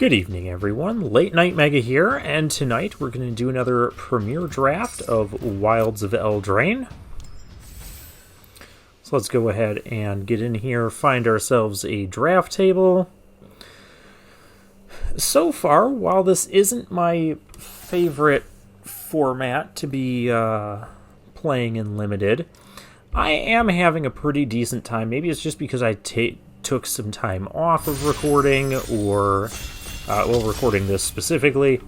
Good evening, everyone. Late Night Mega here, and tonight we're going to do another premiere draft of Wilds of Eldraine. So let's go ahead and get in here, find ourselves a draft table. So far, while this isn't my favorite format to be playing in Limited, I am having a pretty decent time. Maybe it's just because I took some time off of recording, or recording this specifically,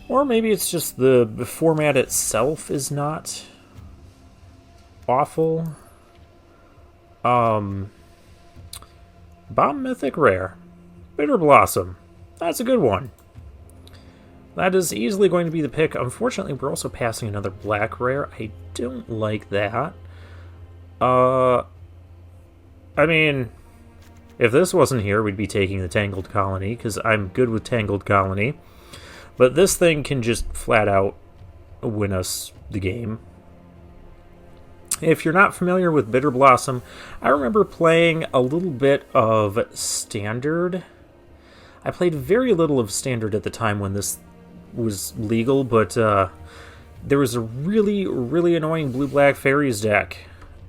or maybe it's just the format itself is not awful. Bomb Mythic Rare, Bitter Blossom. That's a good one. That is easily going to be the pick. Unfortunately, we're also passing another black rare. I don't like that. I mean, if this wasn't here, we'd be taking the Tangled Colony, because I'm good with Tangled Colony. But this thing can just flat out win us the game. If you're not familiar with Bitter Blossom, I remember playing a little bit of Standard. I played very little of Standard at the time when this was legal, but there was a really, really annoying blue-black fairies deck,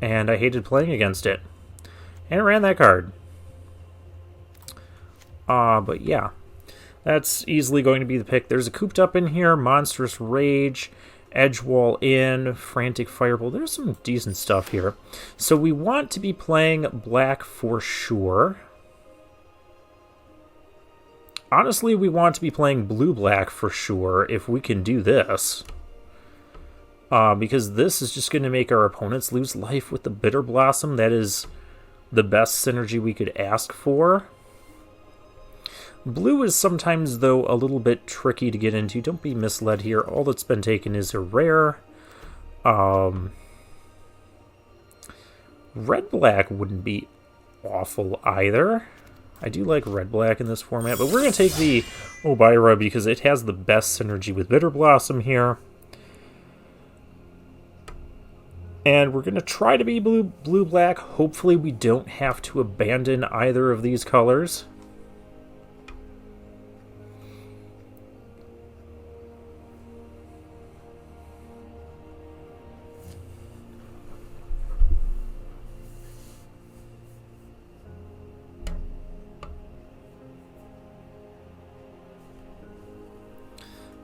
and I hated playing against it. And it ran that card. But yeah, that's easily going to be the pick. There's a Cooped Up in here, Monstrous Rage, Edgewall in, Frantic Fireball. There's some decent stuff here. So we want to be playing black for sure. Honestly, we want to be playing blue-black for sure if we can do this. Because this is just going to make our opponents lose life with the Bitter Blossom. That is the best synergy we could ask for. Blue is sometimes, though, a little bit tricky to get into. Don't be misled here. All that's been taken is a rare. Red-black wouldn't be awful either. I do like red-black in this format, but we're going to take the Obira because it has the best synergy with Bitter Blossom here. And we're going to try to be blue-black. Hopefully we don't have to abandon either of these colors.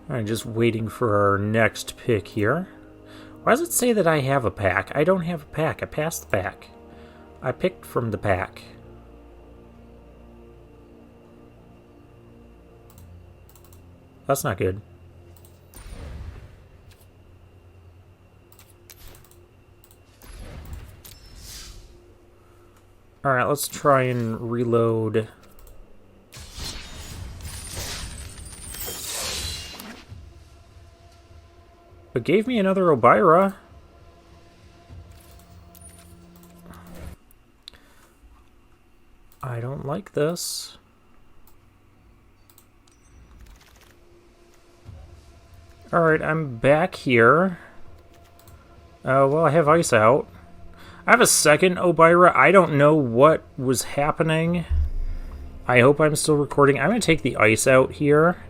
Alright, just waiting for our next pick here. Why does it say that I have a pack? I don't have a pack. I passed the pack. I picked from the pack. That's not good. Alright, let's try and reload. But gave me another Obira. I don't like this. Alright, I'm back here. Well, I have ice out. I have a second Obira. I don't know what was happening. I hope I'm still recording. I'm going to take the ice out here,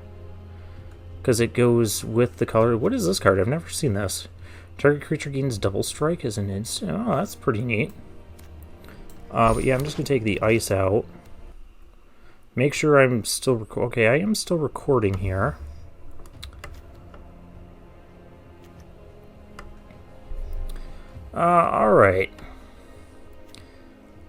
because it goes with the color. What is this card? I've never seen this. Target creature gains double strike as an instant. Oh, that's pretty neat. But yeah, I'm just going to take the ice out. Make sure I'm still okay, I am still recording here. Alright.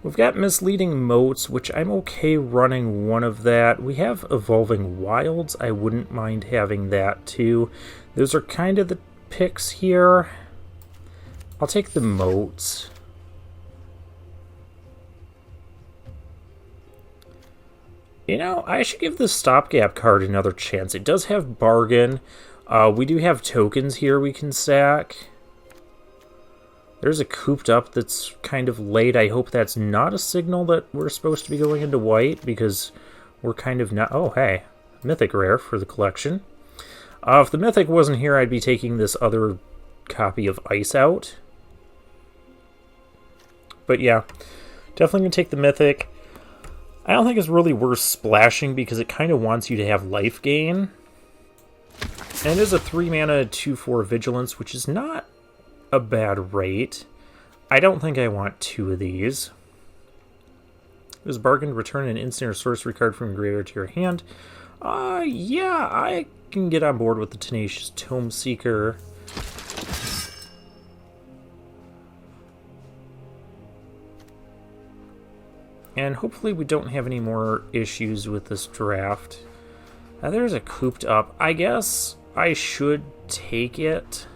We've got Misleading Motes, which I'm okay running one of that. We have Evolving Wilds. I wouldn't mind having that too. Those are kind of the picks here. I'll take the Motes. You know, I should give the Stopgap card another chance. It does have Bargain. We do have tokens here we can sack. There's a Cooped Up that's kind of late. I hope that's not a signal that we're supposed to be going into white, because we're kind of not... Oh, hey. Mythic Rare for the collection. If the Mythic wasn't here, I'd be taking this other copy of Ice out. But yeah, definitely going to take the Mythic. I don't think it's really worth splashing because it kind of wants you to have life gain. And it is a 3-mana 2/4 Vigilance, which is not a bad rate. I don't think I want 2 of these. It was bargained, return an instant or sorcery card from your graveyard to your hand. Yeah, I can get on board with the Tenacious Tome Seeker. And hopefully we don't have any more issues with this draft. There's a Cooped Up. I guess I should take it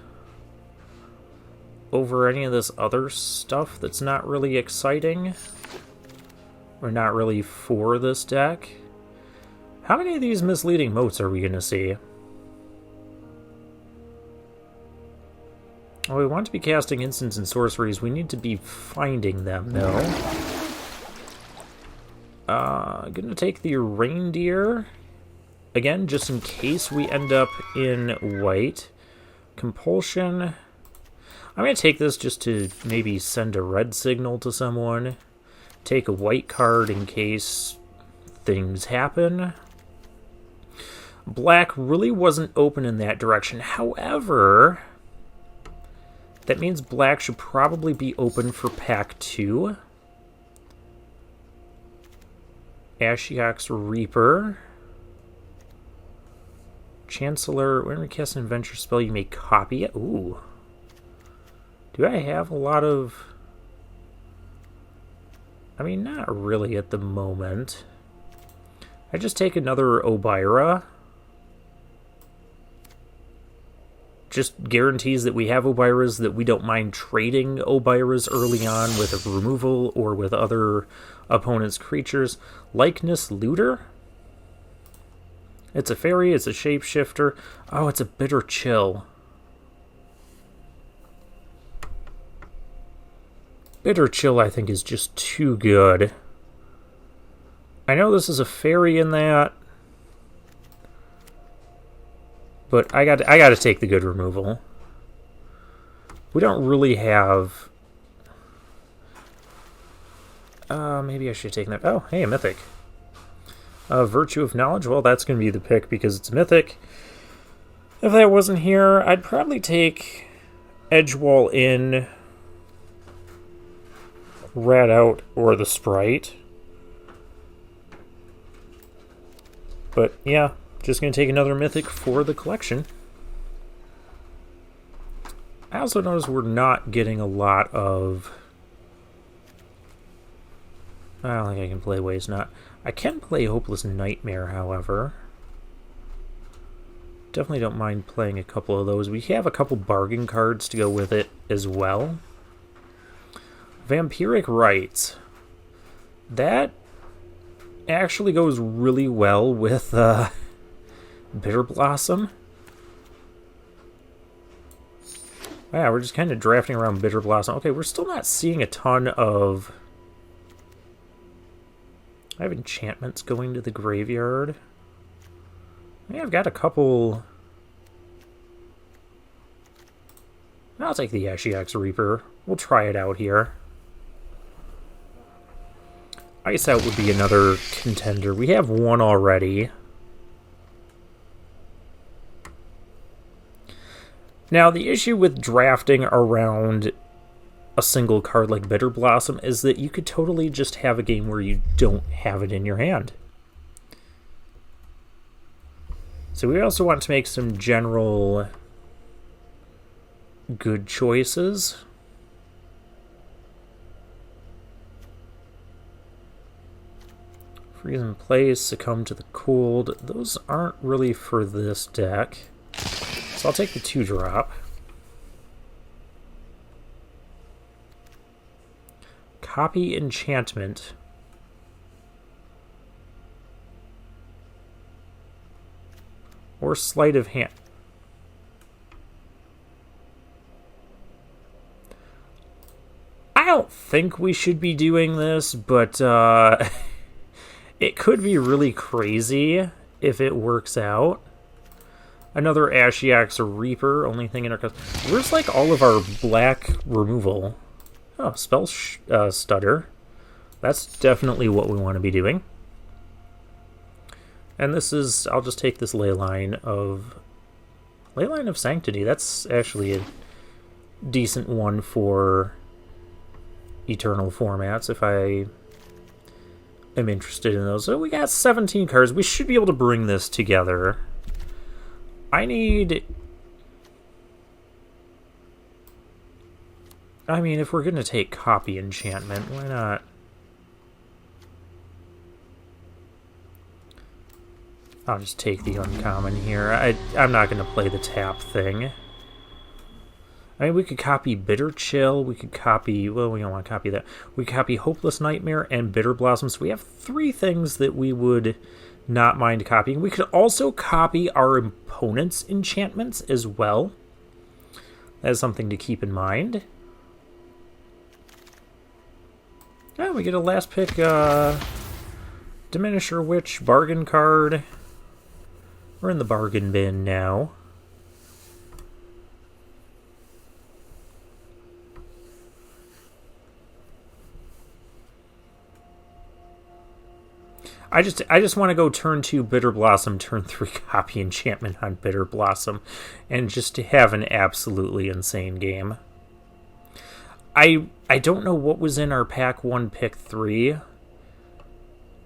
over any of this other stuff that's not really exciting. Or not really for this deck. How many of these Misleading Motes are we going to see? Oh, we want to be casting instants and sorceries. We need to be finding them, though. Gonna take the Reindeer. Again, just in case we end up in white. Compulsion. I'm gonna take this just to maybe send a red signal to someone. Take a white card in case things happen. Black really wasn't open in that direction. However, that means black should probably be open for pack 2. Ashiok's Reaper. Chancellor. When we cast an adventure spell, you may copy it. Ooh. Do I have a lot of... I mean, not really at the moment. I just take another Obira. Just guarantees that we have Obiras, that we don't mind trading Obiras early on with a removal or with other opponents' creatures. Likeness Looter. It's a fairy, it's a shapeshifter. Oh, it's a Bitter Chill. Bitter Chill, I think, is just too good. I know this is a fairy in that, but I got to take the good removal. We don't really have... maybe I should have taken that. Oh, hey, a Mythic. Virtue of Knowledge. Well, that's going to be the pick because it's Mythic. If that wasn't here, I'd probably take Edgewall in, Rat Out, or the Sprite. But yeah, just going to take another Mythic for the collection. I also noticed we're not getting a lot of... I don't think I can play Waste Not. I can play Hopeless Nightmare, however. Definitely don't mind playing a couple of those. We have a couple bargain cards to go with it as well. Vampiric Rites. That actually goes really well with Bitter Blossom. Yeah, we're just kind of drafting around Bitter Blossom. Okay, we're still not seeing a ton of... I have enchantments going to the graveyard. Yeah, I've got a couple... I'll take the Ashiok's Reaper. We'll try it out here. Ice Out would be another contender. We have one already. Now, the issue with drafting around a single card like Bitter Blossom is that you could totally just have a game where you don't have it in your hand. So we also want to make some general good choices. Freeze in Place, Succumb to the Cold. Those aren't really for this deck. So I'll take the 2-drop. Copy Enchantment. Or Sleight of Hand. I don't think we should be doing this, but it could be really crazy if it works out. Another Ashiok's Reaper, only thing in our... Where's like all of our black removal? Oh, Spell Stutter. That's definitely what we want to be doing. And this is, I'll just take this Leyline of Sanctity. That's actually a decent one for Eternal formats if I am interested in those. So we got 17 cards. We should be able to bring this together. I mean, if we're going to take Copy Enchantment, why not? I'll just take the uncommon here. I'm not going to play the tap thing. I mean, we could copy Bitter Chill. We could copy... Well, we don't want to copy that. We could copy Hopeless Nightmare and Bitter Blossom. So we have 3 things that we would not mind copying. We could also copy our opponent's enchantments as well. That is something to keep in mind. Oh, we get a last pick Diminisher Witch bargain card. We're in the bargain bin now. I just want to go turn 2 Bitter Blossom, turn 3 Copy Enchantment on Bitter Blossom, and just to have an absolutely insane game. I don't know what was in our pack 1, pick 3.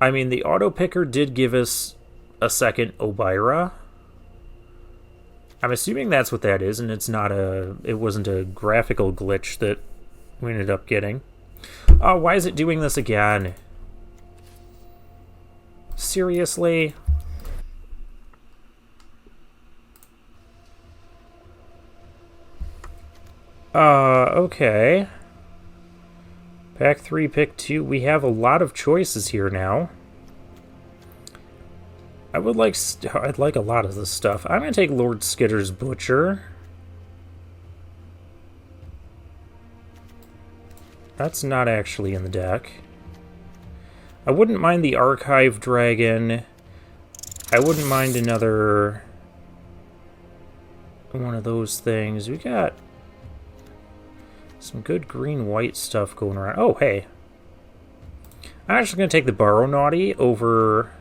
I mean, the auto picker did give us a second Obira. I'm assuming that's what that is, and it wasn't a graphical glitch that we ended up getting. Oh, why is it doing this again? Seriously? Okay. Pack 3, pick 2. We have a lot of choices here now. I'd like a lot of this stuff. I'm going to take Lord Skitter's Butcher. That's not actually in the deck. I wouldn't mind the Archive Dragon. I wouldn't mind another one of those things. We got some good green-white stuff going around. Oh, hey. I'm actually going to take the Borrow Naughty over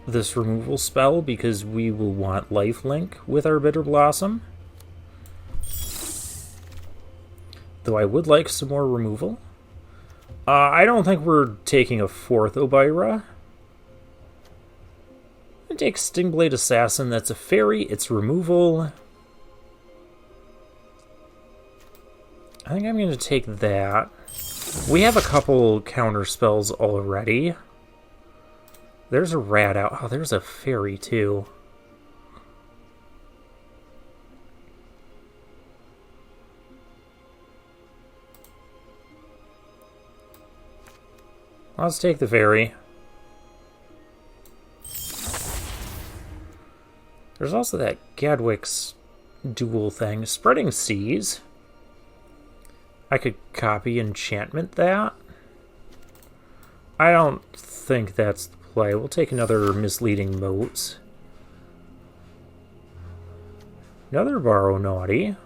this removal spell because we will want Lifelink with our Bitter Blossom. Though I would like some more removal. I don't think we're taking a 4th Obira. I'm going to take Stingblade Assassin. That's a fairy. It's removal. I think I'm going to take that. We have a couple counter spells already. There's a rat out. Oh, there's a fairy too. Let's take the fairy. There's also that Gadwick's dual thing. Spreading Seas. I could copy enchantment that. I don't think that's the play. We'll take another Misleading Motes. Another Borrow Naughty.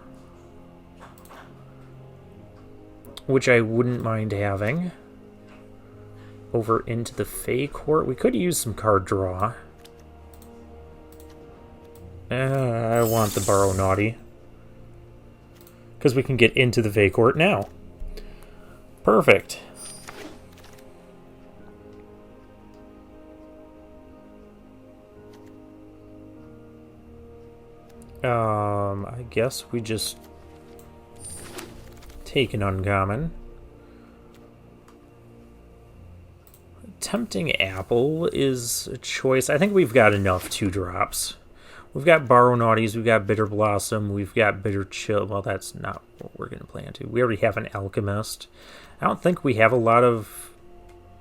Which I wouldn't mind having. Over into the Fey Court. We could use some card draw. I want the Borrow Naughty. Because we can get into the Fey Court now. Perfect. I guess we just take an uncommon. Tempting Apple is a choice. I think we've got enough 2-drops. We've got Borrow Naughties, we've got Bitter Blossom, we've got Bitter Chill. Well, that's not what we're going to play into. We already have an Alchemist. I don't think we have a lot of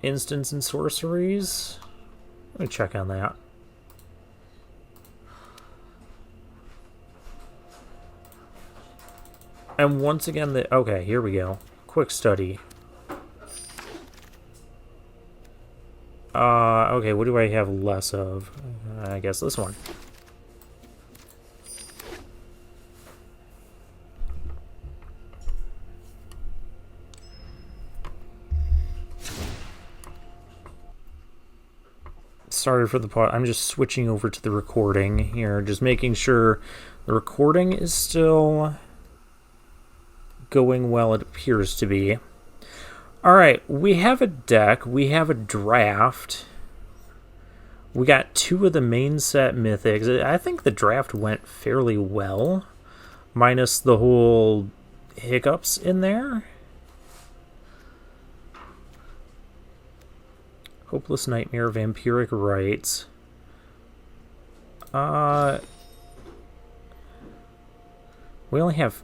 instants and sorceries. Let me check on that. And once again, okay, here we go. Quick study. Okay, what do I have less of? I guess this one. Sorry for the pause. I'm just switching over to the recording here, just making sure the recording is still going well. It appears to be. Alright, we have a deck, we have a draft. We got 2 of the main set mythics. I think the draft went fairly well, minus the whole hiccups in there. Hopeless Nightmare, Vampiric Rites. We only have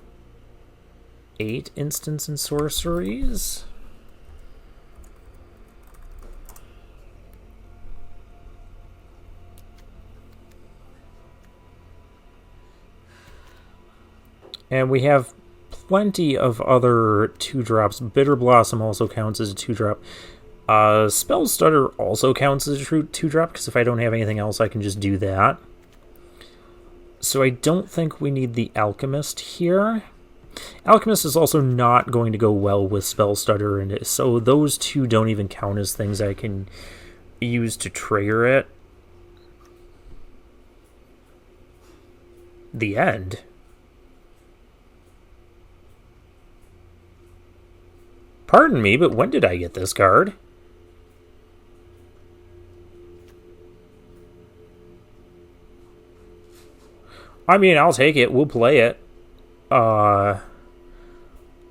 8 instants and sorceries. And we have plenty of other 2-drops. Bitter Blossom also counts as a 2-drop. Spell Stutter also counts as a true 2-drop, because if I don't have anything else, I can just do that. So I don't think we need the Alchemist here. Alchemist is also not going to go well with Spell Stutter, and so those 2 don't even count as things I can use to trigger it. The end. Pardon me, but when did I get this card? I mean, I'll take it. We'll play it. I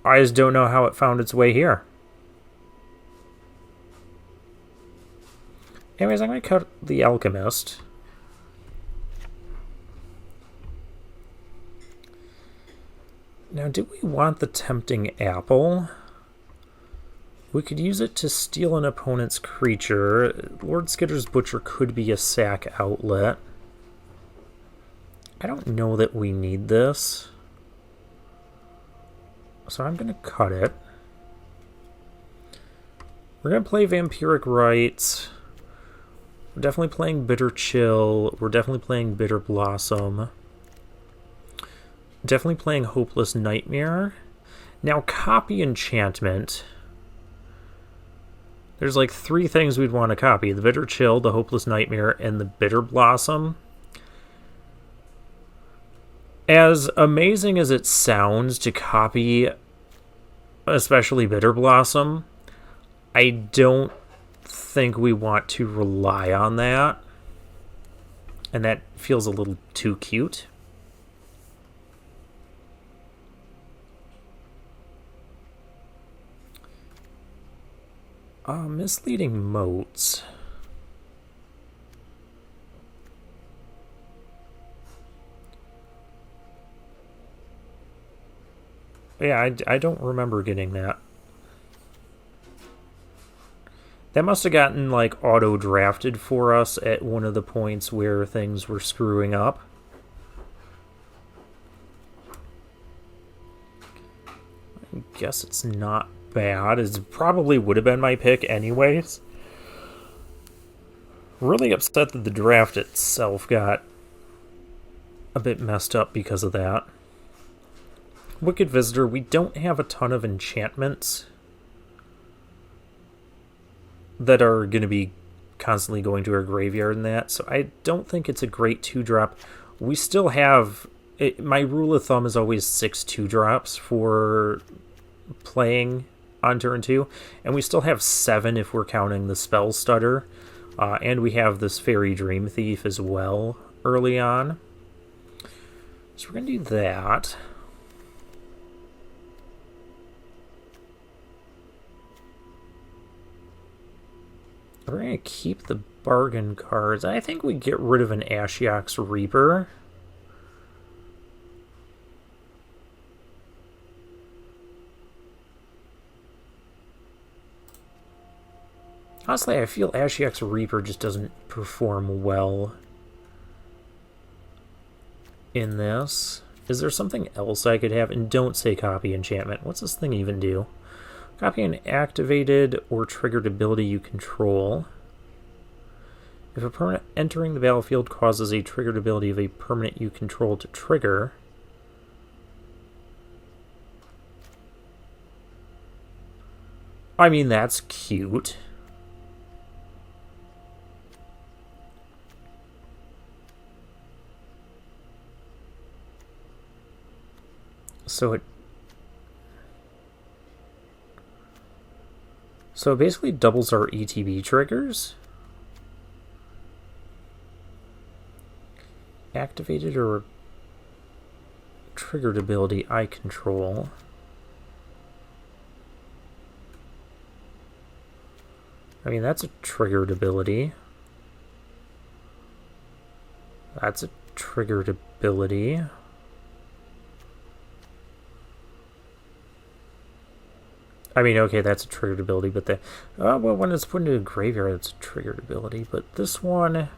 just don't know how it found its way here. Anyways, I'm going to cut the Alchemist. Now, do we want the Tempting Apple? We could use it to steal an opponent's creature. Lord Skitter's Butcher could be a sack outlet. I don't know that we need this. So I'm going to cut it. We're going to play Vampiric Rites. We're definitely playing Bitter Chill. We're definitely playing Bitter Blossom. Definitely playing Hopeless Nightmare. Now, copy Enchantment. There's like 3 things we'd want to copy. The Bitter Chill, the Hopeless Nightmare, and the Bitter Blossom. As amazing as it sounds to copy, especially Bitter Blossom, I don't think we want to rely on that. And that feels a little too cute. Misleading Motes. Yeah, I don't remember getting that. That must have gotten, like, auto-drafted for us at one of the points where things were screwing up. I guess it's not bad. It probably would have been my pick anyways. Really upset that the draft itself got a bit messed up because of that. Wicked Visitor, we don't have a ton of enchantments that are going to be constantly going to our graveyard and that, so I don't think it's a great 2-drop. We still have... my rule of thumb is always 6 2-drops for playing on turn 2, and we still have 7 if we're counting the Spell Stutter, and we have this Fairy Dream Thief as well early on. So we're going to do that. We're going to keep the bargain cards. I think we get rid of an Ashiok's Reaper. Honestly, I feel Ashiok's Reaper just doesn't perform well in this. Is there something else I could have? And don't say copy enchantment. What's this thing even do? Copy an activated or triggered ability you control. If a permanent entering the battlefield causes a triggered ability of a permanent you control to trigger, I mean, that's cute. So it basically doubles our ETB triggers. Activated or triggered ability I control. I mean, that's a triggered ability. That's a triggered ability. I mean, okay, that's a triggered ability, but well, when it's put into a graveyard, it's a triggered ability. But this one,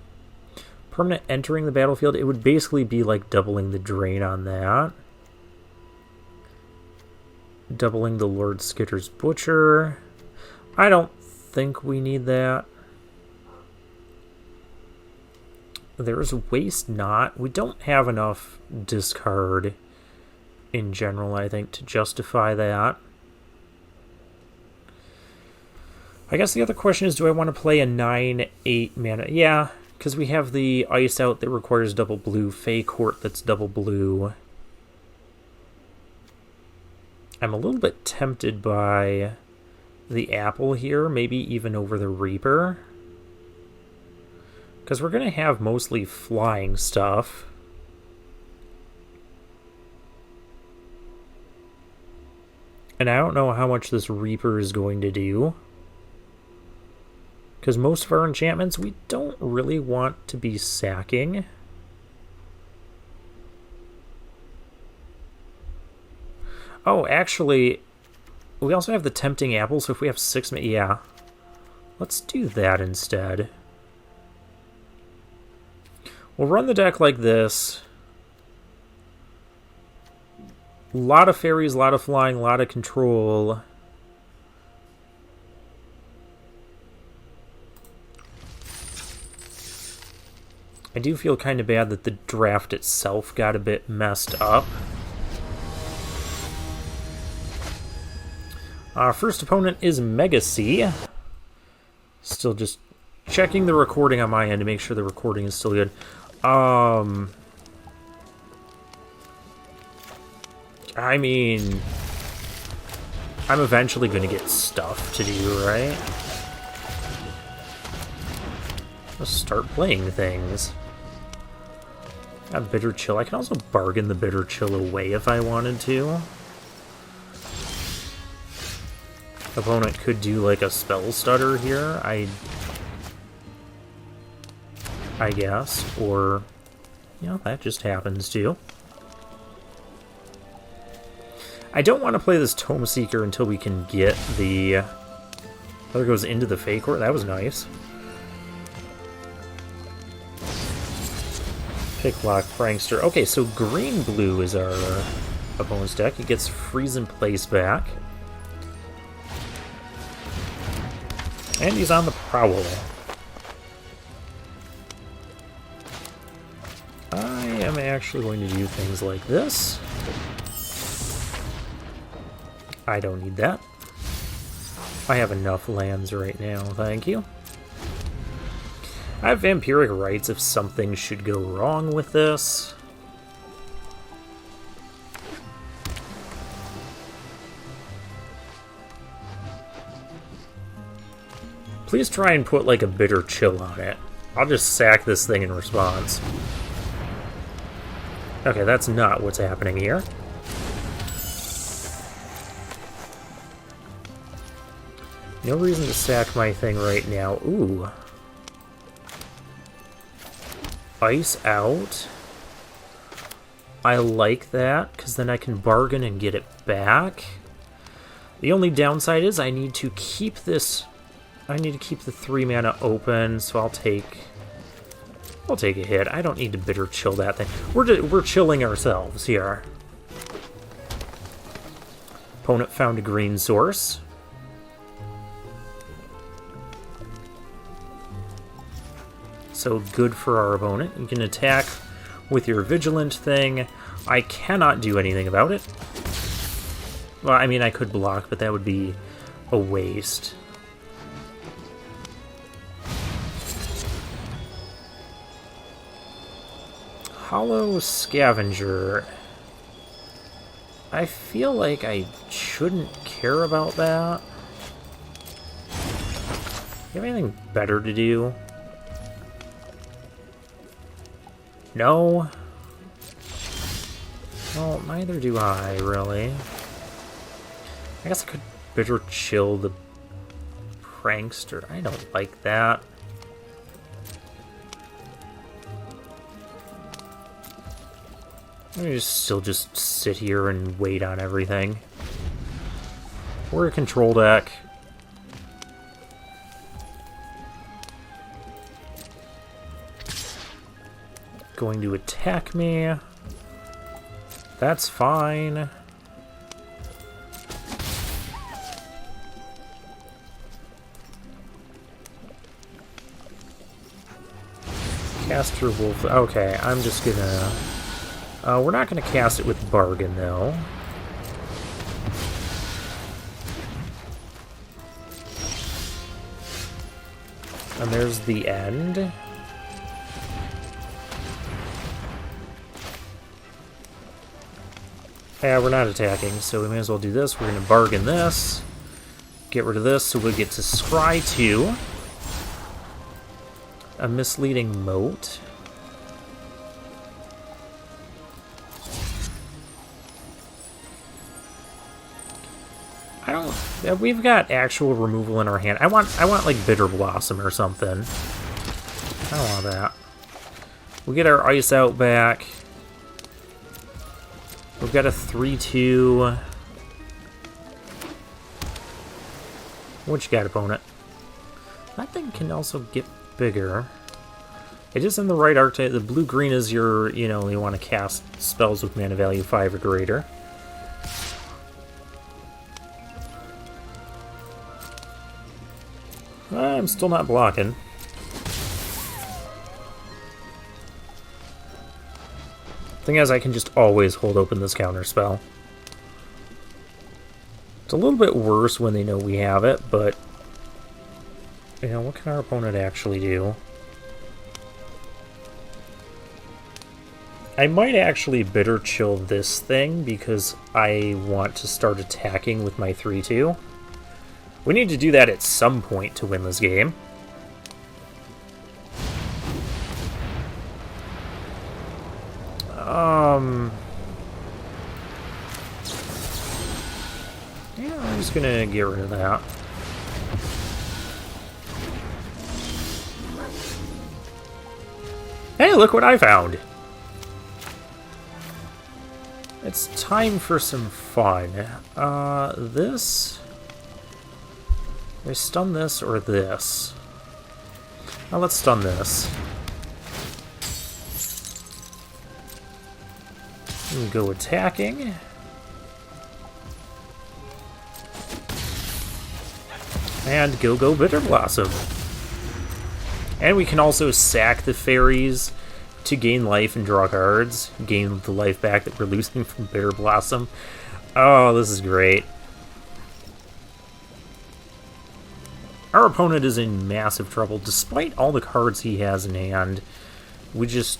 permanent entering the battlefield, it would basically be like doubling the drain on that. Doubling the Lord Skitter's Butcher. I don't think we need that. There's Waste Not. We don't have enough discard in general, I think, to justify that. I guess the other question is, do I want to play a 9/8 mana? Yeah, because we have the ice out that requires double blue, Fey Court that's double blue. I'm a little bit tempted by the apple here, maybe even over the Reaper. Because we're going to have mostly flying stuff. And I don't know how much this Reaper is going to do. Because most of our enchantments we don't really want to be sacking. Oh, actually, we also have the Tempting Apple, so if we have 6... Yeah. Let's do that instead. We'll run the deck like this. A lot of fairies, a lot of flying, a lot of control. I do feel kind of bad that the draft itself got a bit messed up. Our first opponent is Mega C. Still just checking the recording on my end to make sure the recording is still good. I mean, I'm eventually going to get stuff to do, right? Let's start playing things. Got Bitter Chill. I can also bargain the Bitter Chill away if I wanted to. Opponent could do like a Spell Stutter here, I guess, or, you know, that just happens too. I don't want to play this Tome Seeker until we can get the... There goes into the Fey Court. That was nice. Picklock, Prankster. Okay, so green-blue is our opponent's deck. He gets Freeze in Place back. And he's on the prowl. I am actually going to do things like this. I don't need that. I have enough lands right now, thank you. I have Vampiric Rites if something should go wrong with this. Please try and put like a Bitter Chill on it. I'll just sack this thing in response. Okay, that's not what's happening here. No reason to sack my thing right now. Ooh. Ice out. I like that, because then I can bargain and get it back. The only downside is I need to keep this... I need to keep the 3 mana open, so I'll take a hit. I don't need to Bitter Chill that thing. We're chilling ourselves here. Opponent found a green source. So good for our opponent. You can attack with your Vigilant thing. I cannot do anything about it. Well, I mean, I could block, but that would be a waste. Hollow Scavenger. I feel like I shouldn't care about that. You have anything better to do? No? Well, neither do I, really. I guess I could better chill the prankster. I don't like that. I'm gonna still just sit here and wait on everything. We're a control deck. Going to attack me. That's fine. Caster Wolf. Okay, I'm just gonna... we're not gonna cast it with Bargain, though. And there's the end. Yeah, we're not attacking, so we may as well do this. We're going to bargain this. Get rid of this, so we'll get to Scry 2. A misleading moat. I don't... We've got actual removal in our hand. I want like Bitter Blossom or something. I don't want that. We'll get our Ice Out back. We've got a 3-2. What you got, opponent? That thing can also get bigger. It is in the right archetype. The blue-green is your, you know, you want to cast spells with mana value 5 or greater. I'm still not blocking. Thing is, I can just always hold open this counter spell. It's a little bit worse when they know we have it, but... You know, what can our opponent actually do? I might actually bitter chill this thing, because I want to start attacking with my 3-2. We need to do that at some point to win this game. Yeah, I'm just gonna get rid of that. Hey, look what I found! It's time for some fun. This... Do I stun this or this? Now let's stun this. And go attacking. And go Bitter Blossom. And we can also sack the fairies to gain life and draw cards. Gain the life back that we're losing from Bitter Blossom. Oh, this is great. Our opponent is in massive trouble. Despite all the cards he has in hand, we just...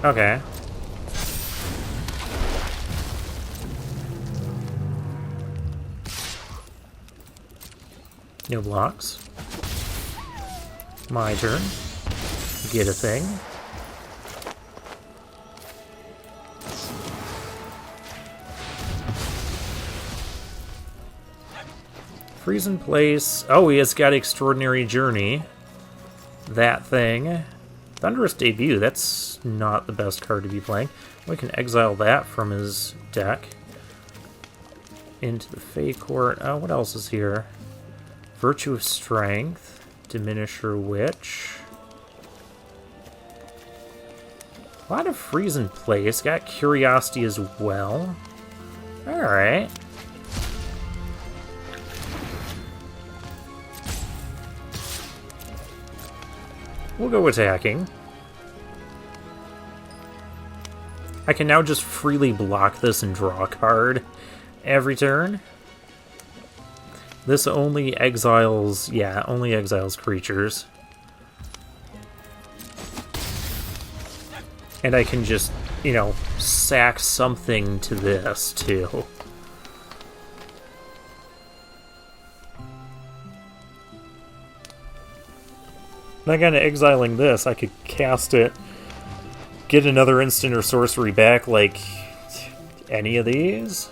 Okay. No blocks. My turn. Get a thing. Freeze in place. Oh, he has got Extraordinary Journey. That thing. Thunderous Debut. That's not the best card to be playing. We can exile that from his deck. Into the Fey Court. What else is here? Virtue of Strength. Diminisher Witch. A lot of freeze in place. Got Curiosity as well. Alright. We'll go attacking. I can now just freely block this and draw a card every turn. This only exiles, yeah, only exiles creatures. And I can just, you know, sack something to this, too. Now, kind of exiling this, I could cast it, get another instant or sorcery back, like any of these.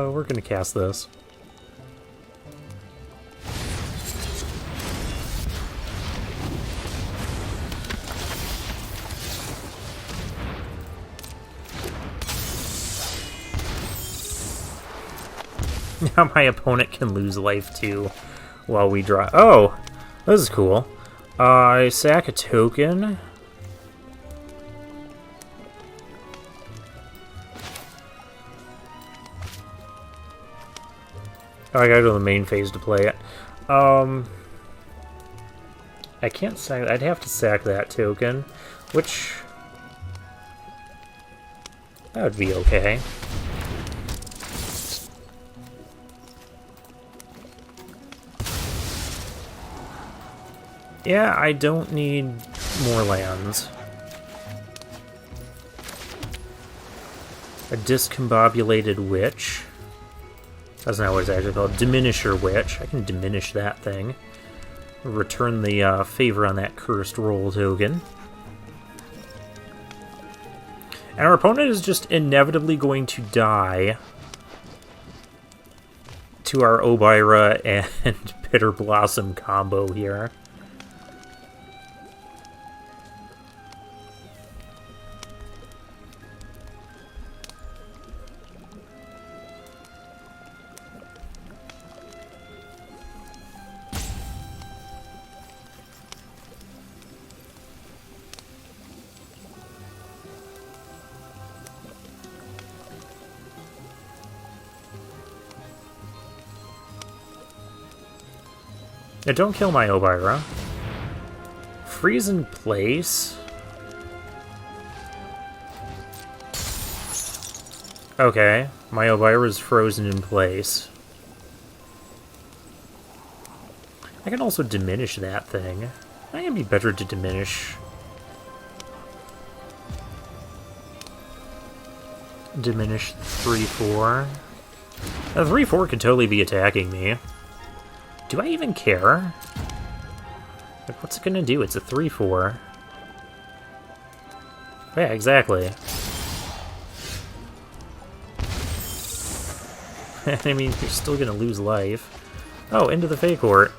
We're gonna cast this. Now my opponent can lose life too while we draw. Oh, this is cool. I sack a token. Oh, I gotta go to the main phase to play it. I can't sack. I'd have to sack that token, which that would be okay. Yeah, I don't need more lands. A discombobulated witch. That's not what it's actually called. Diminisher Witch. I can diminish that thing. Return the favor on that cursed roll token. And our opponent is just inevitably going to die to our Obira and Bitter Blossom combo here. Now, don't kill my Obira. Freeze in place? Okay, my Obira is frozen in place. I can also diminish that thing. I think it'd be better to diminish. Diminish 3/4. The 3/4 could totally be attacking me. Do I even care? Like, what's it gonna do? It's a 3/4. Yeah, exactly. I mean, you're still gonna lose life. Oh, into the Fey Court.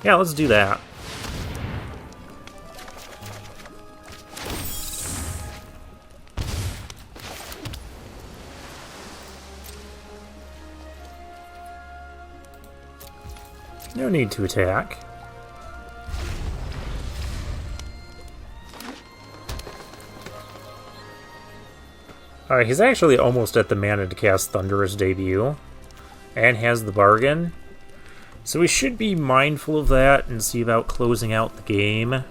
Yeah, let's do that. No need to attack. Alright, he's actually almost at the mana to cast Thunderous Debut. And has the bargain. So we should be mindful of that and see about closing out the game. I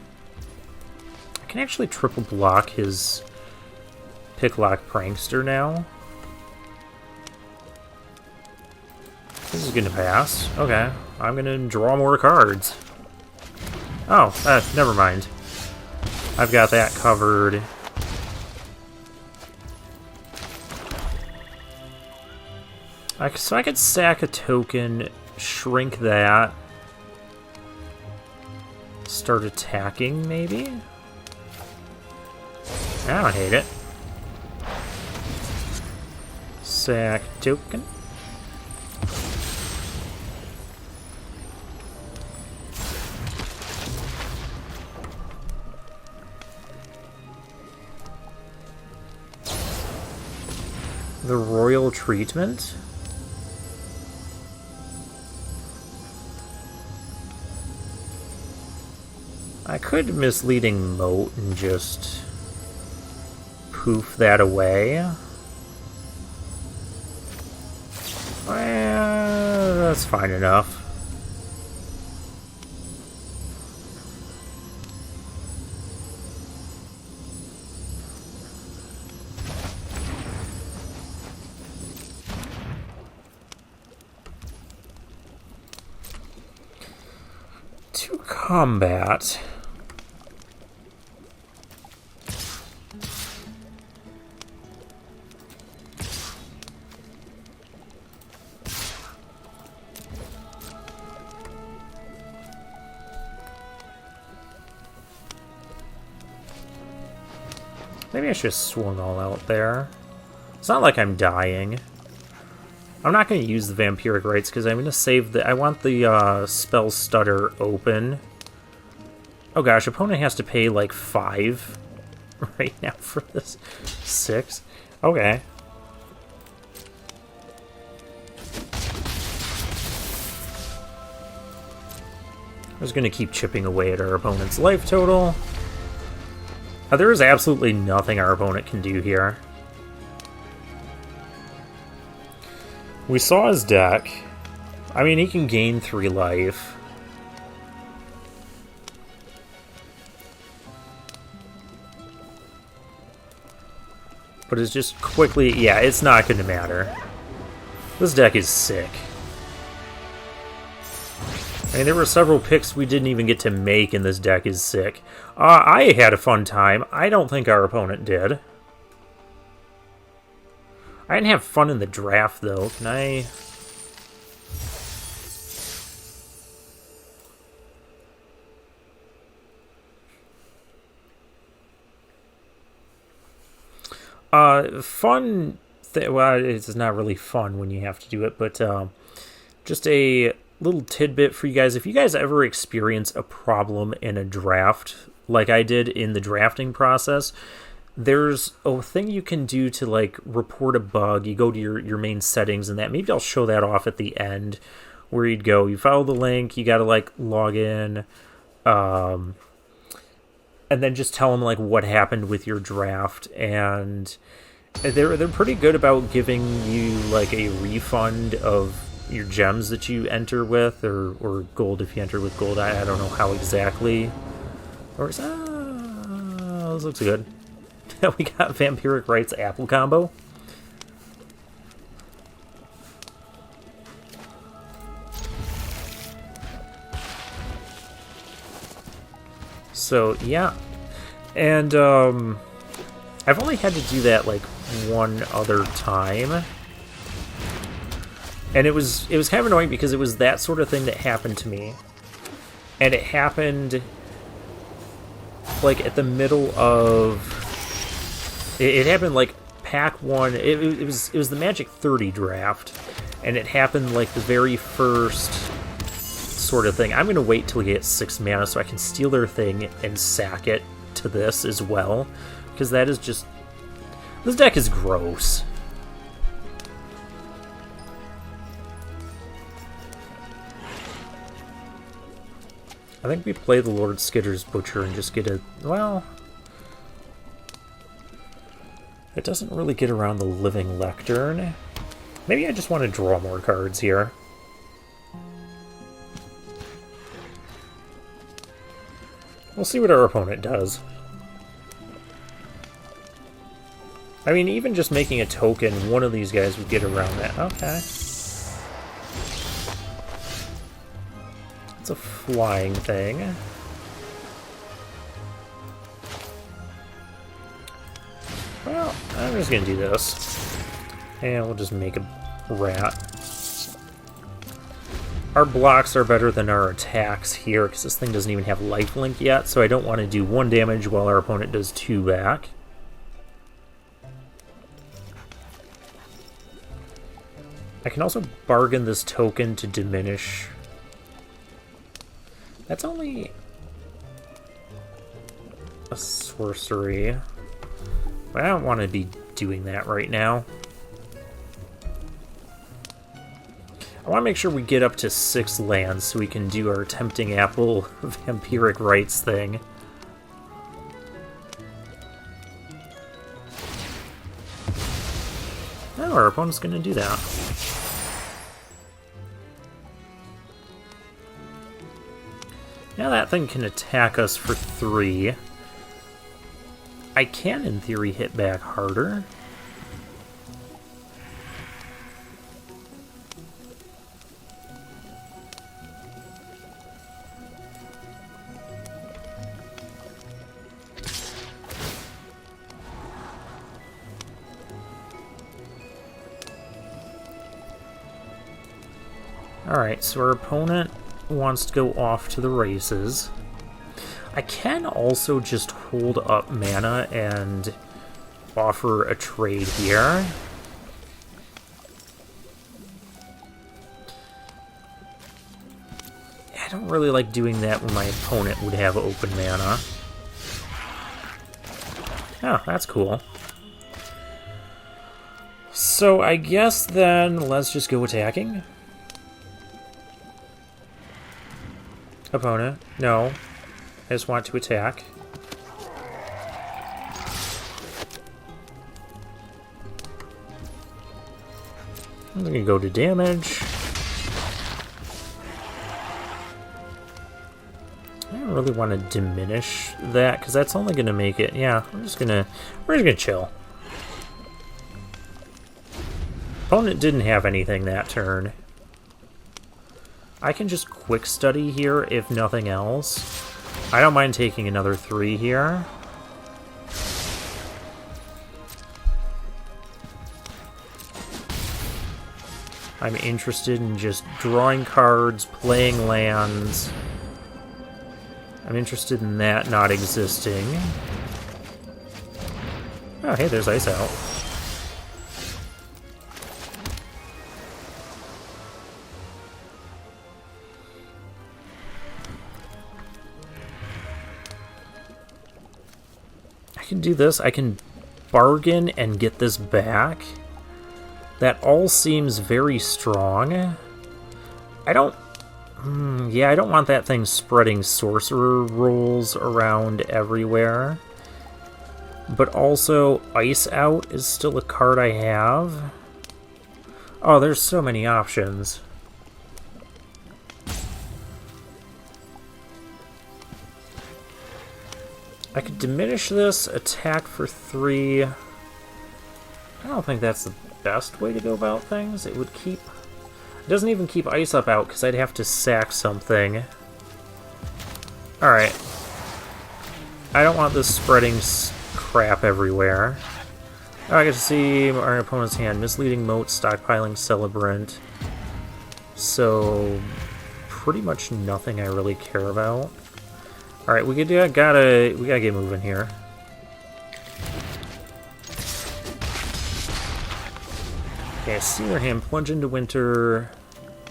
can actually triple block his Picklock Prankster now. This is gonna pass. Okay. I'm gonna draw more cards. Oh, never mind. I've got that covered. So I could sack a token, shrink that, start attacking, maybe? I don't hate it. Sack token. The Royal Treatment? I could Misleading Moat and just poof that away. Well, that's fine enough. To combat. Maybe I should have swung all out there. It's not like I'm dying. I'm not going to use the Vampiric Rites because I'm going to save the... I want the spell stutter open. Oh gosh, opponent has to pay like 5 right now for this. 6? Okay. I was going to keep chipping away at our opponent's life total. There is absolutely nothing our opponent can do here. We saw his deck. I mean, he can gain 3 life. But it's just quickly... Yeah, it's not going to matter. This deck is sick. I mean, there were several picks we didn't even get to make, and this deck is sick. I had a fun time. I don't think our opponent did. I didn't have fun in the draft, though. Can I... Fun... well, it's not really fun when you have to do it, but just a little tidbit for you guys. If you guys ever experience a problem in a draft, like I did in the drafting process, there's a thing you can do to, like, report a bug. You go to your main settings and that. Maybe I'll show that off at the end, where you'd go. You follow the link, you gotta, like, log in, and then just tell them, like, what happened with your draft. And they're pretty good about giving you, like, a refund of your gems that you enter with, or gold if you enter with gold. I don't know how exactly. Or is this looks good. We got Vampiric Rites Apple combo. So yeah, and I've only had to do that like one other time, and it was kind of annoying because it was that sort of thing that happened to me, and it happened like at the middle of. It happened like pack 1. It was the Magic 30 draft, and it happened like the very first sort of thing. I'm gonna wait till we get 6 mana so I can steal their thing and sack it to this as well, because that is just, this deck is gross. I think we play the Lord Skitter's Butcher and just get a, well, it doesn't really get around the Living Lectern. Maybe I just want to draw more cards here. We'll see what our opponent does. I mean, even just making a token, one of these guys would get around that. Okay. It's a flying thing. Well, I'm just gonna do this. And we'll just make a rat. Our blocks are better than our attacks here, because this thing doesn't even have lifelink yet, so I don't want to do 1 damage while our opponent does 2 back. I can also bargain this token to diminish. That's only a sorcery. But I don't want to be doing that right now. I want to make sure we get up to 6 lands so we can do our Tempting Apple Vampiric Rites thing. Oh, our opponent's going to do that. Now that thing can attack us for 3. I can, in theory, hit back harder. Alright, so our opponent wants to go off to the races. I can also just hold up mana and offer a trade here. I don't really like doing that when my opponent would have open mana. Oh, that's cool. So I guess then let's just go attacking. Opponent, no. I just want to attack. I'm gonna go to damage. I don't really want to diminish that because that's only gonna make it. Yeah, we're just gonna chill. Opponent didn't have anything that turn. I can just quick study here if nothing else. I don't mind taking another 3 here. I'm interested in just drawing cards, playing lands. I'm interested in that not existing. Oh, hey, there's Ice Out. I can do this. I can bargain and get this back. That all seems very strong. I don't... yeah, I don't want that thing spreading sorcerer rolls around everywhere. But also, Ice Out is still a card I have. Oh, there's so many options. I could diminish this, attack for 3. I don't think that's the best way to go about things. It would keep... It doesn't even keep Ice Up out, because I'd have to sack something. Alright. I don't want this spreading crap everywhere. Oh, I get to see our opponent's hand. Misleading Moat, stockpiling Celebrant. So, pretty much nothing I really care about. Alright, we gotta get moving here. Okay, Sealer Hand, Plunge into Winter,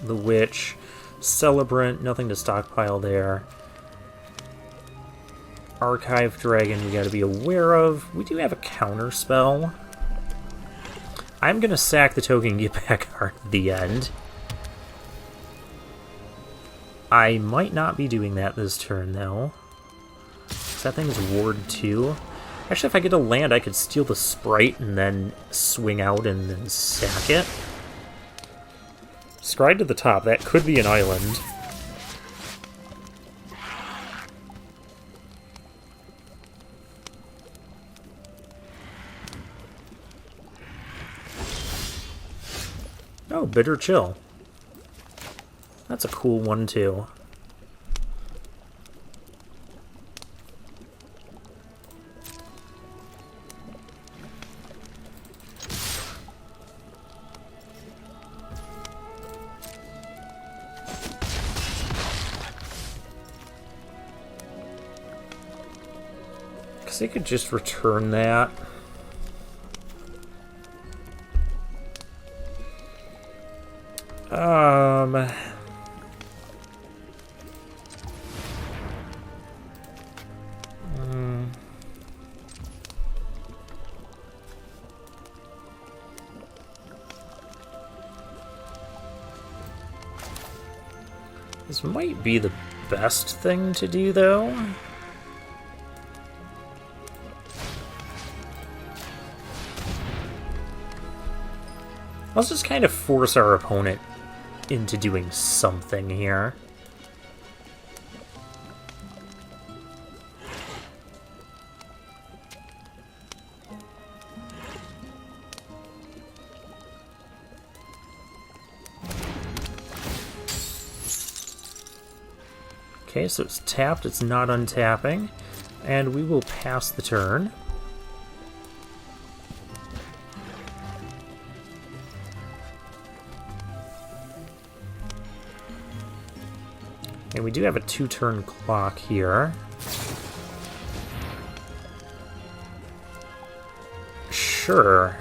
the Witch, Celebrant, nothing to stockpile there. Archive Dragon we gotta be aware of. We do have a counter spell. I'm gonna sack the token and get back card at the end. I might not be doing that this turn, though. That thing is Ward 2. Actually, if I get a land, I could steal the Sprite and then swing out and then sack it. Scry to the top. That could be an island. Oh, Bitter Chill. That's a cool one, too. Because they could just return that. This might be the best thing to do, though. Let's just kind of force our opponent into doing something here. Okay, so it's tapped, it's not untapping, and we will pass the turn. And we do have a 2-turn clock here. Sure.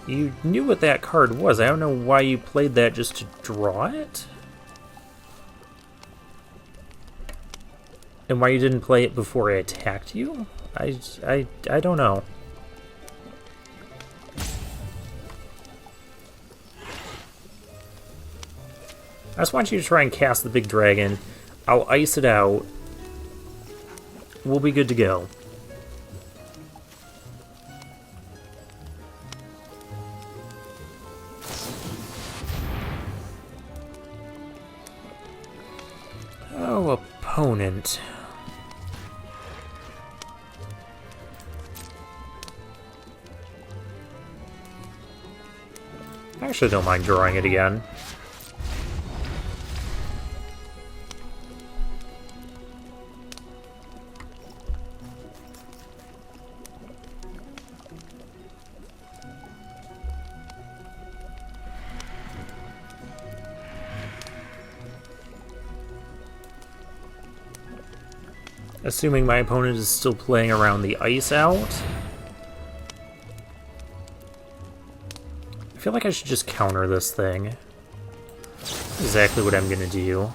You knew what that card was. I don't know why you played that just to draw it. And why you didn't play it before I attacked you? I don't know. I just want you to try and cast the big dragon. I'll ice it out. We'll be good to go. Oh, opponent. I actually don't mind drawing it again. Assuming my opponent is still playing around the ice out. I feel like I should just counter this thing. That's exactly what I'm gonna do.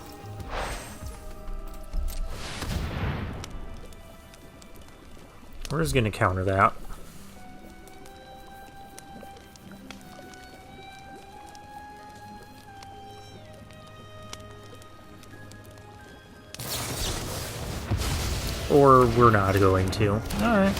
We're just gonna counter that. Or we're not going to. Alright.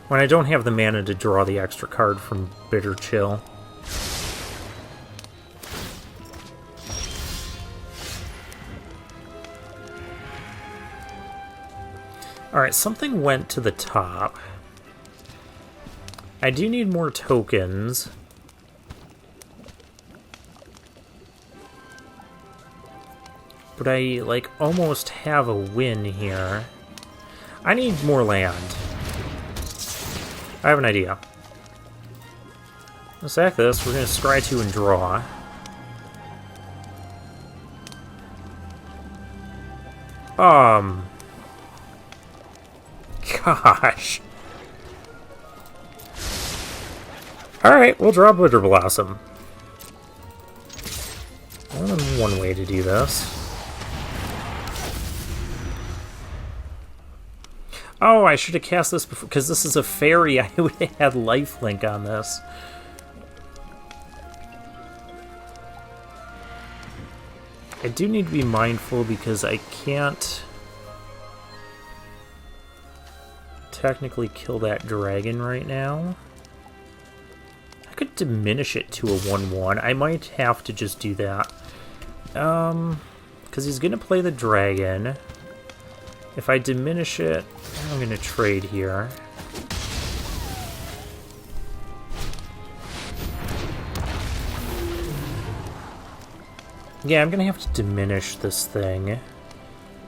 When I don't have the mana to draw the extra card from Bitter Chill. Alright, something went to the top. I do need more tokens. But I, like, almost have a win here. I need more land. I have an idea. Let's sack this. We're going to scry 2 and draw. Gosh. Alright, we'll draw Bitter Blossom. More than one way to do this. Oh, I should have cast this before, because this is a fairy. I would have had lifelink on this. I do need to be mindful because I can't technically kill that dragon right now. I could diminish it to a 1/1. I might have to just do that. Because he's going to play the dragon. If I diminish it, I'm going to trade here. Yeah, I'm going to have to diminish this thing.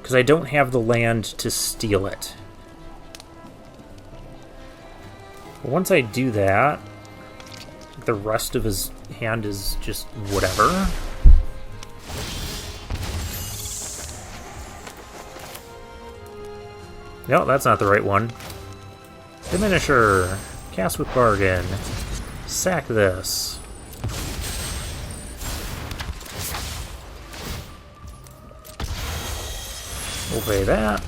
Because I don't have the land to steal it. But once I do that, the rest of his hand is just whatever. No, that's not the right one. Diminisher. Cast with bargain. Sack this. We'll pay that.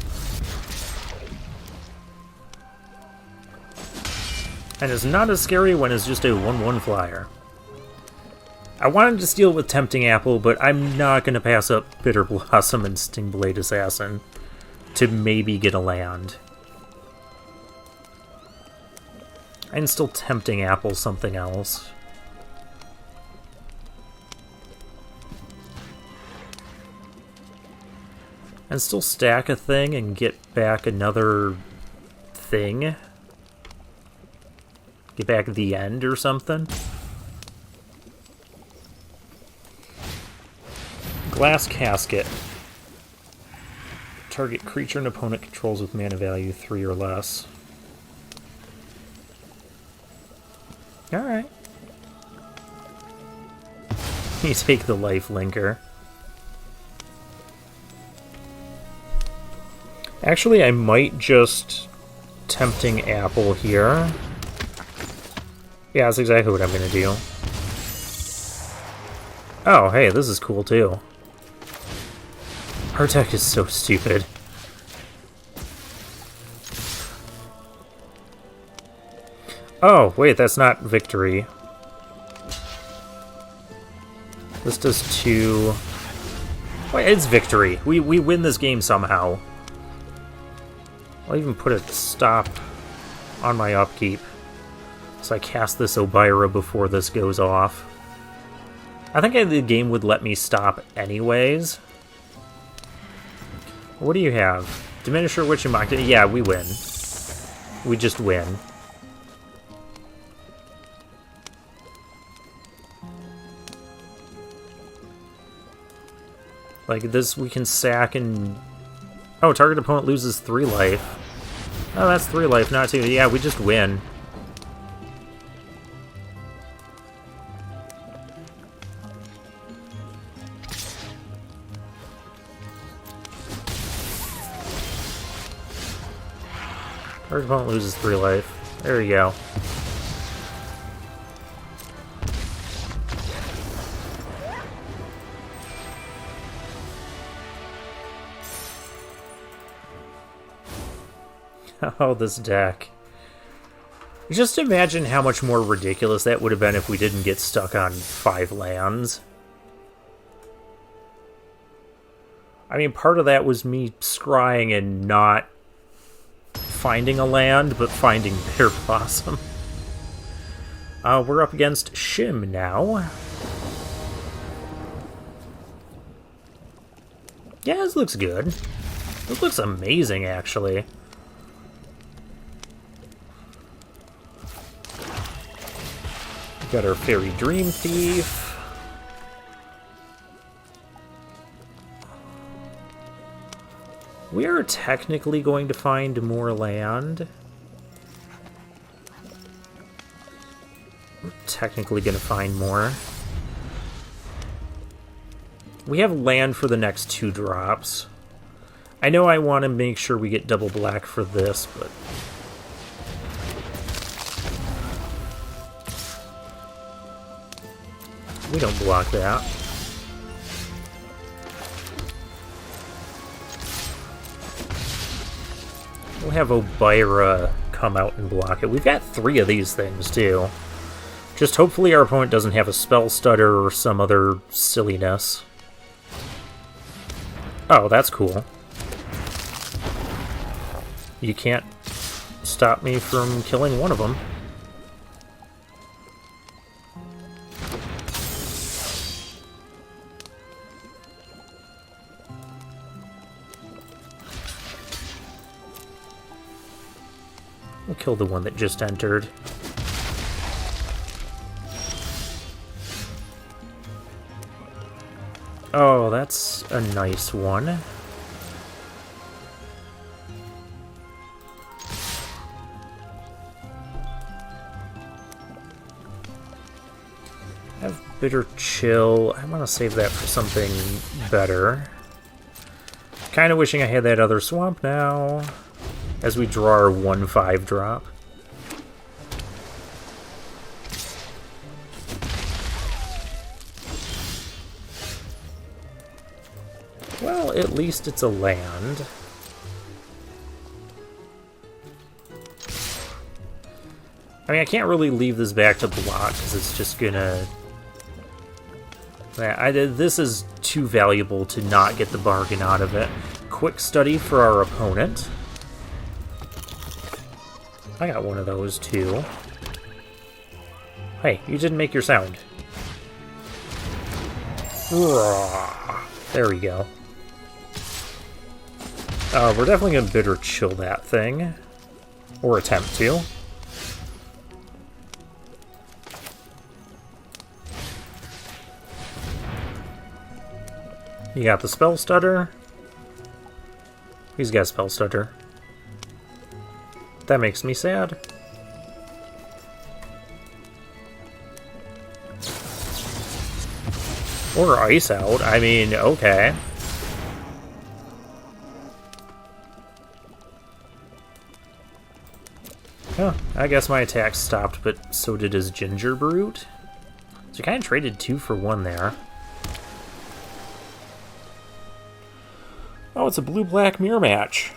And it's not as scary when it's just a 1/1 flyer. I wanted to steal with Tempting Apple, but I'm not going to pass up Bitter Blossom and Stingblade Assassin to maybe get a land. I can still Tempting Apple something else. And still stack a thing and get back another thing. Get back at the end or something. Glass Casket. Target creature an opponent controls with mana value 3 or less. Alright. You take the life linker. Actually, I might just tempting apple here. Yeah, that's exactly what I'm gonna do. Oh, hey, this is cool too. Our deck is so stupid. Oh, wait, that's not victory. This does 2... Wait, it's victory. We win this game somehow. I'll even put a stop on my upkeep. So I cast this Obira before this goes off. I think the game would let me stop anyways. What do you have? Diminisher, Witch, and Mock. Yeah, we win. We just win. Like this, we can sack and... Oh, target opponent loses 3 life. Oh, that's 3 life, not 2. Yeah, we just win. Target opponent loses 3 life. There you go. Oh, this deck. Just imagine how much more ridiculous that would have been if we didn't get stuck on 5 lands. I mean, part of that was me scrying and not finding a land, but finding Bear Blossom. We're up against Shim now. Yeah, this looks good. This looks amazing, actually. Got our Fairy Dream Thief. We are technically going to find more land. We're technically going to find more. We have land for the next 2 drops. I know I want to make sure we get double black for this, but... we don't block that. We'll have Obira come out and block it. We've got 3 of these things, too. Just hopefully our opponent doesn't have a spell stutter or some other silliness. Oh, that's cool. You can't stop me from killing one of them. We'll kill the one that just entered. Oh, that's a nice one. Have Bitter Chill. I want to save that for something better. Kind of wishing I had that other swamp now. As we draw our 1/5 drop. Well, at least it's a land. I mean, I can't really leave this back to block, because it's just gonna... this is too valuable to not get the bargain out of it. Quick study for our opponent. I got one of those, too. Hey, you didn't make your sound. There we go. We're definitely going to Bitter Chill that thing. Or attempt to. You got the Spell Stutter. He's got spell stutter. That makes me sad. Or ice out. I mean, okay. Huh, I guess my attack stopped, but so did his Ginger Brute. So you kind of traded 2 for 1 there. Oh, it's a blue-black mirror match.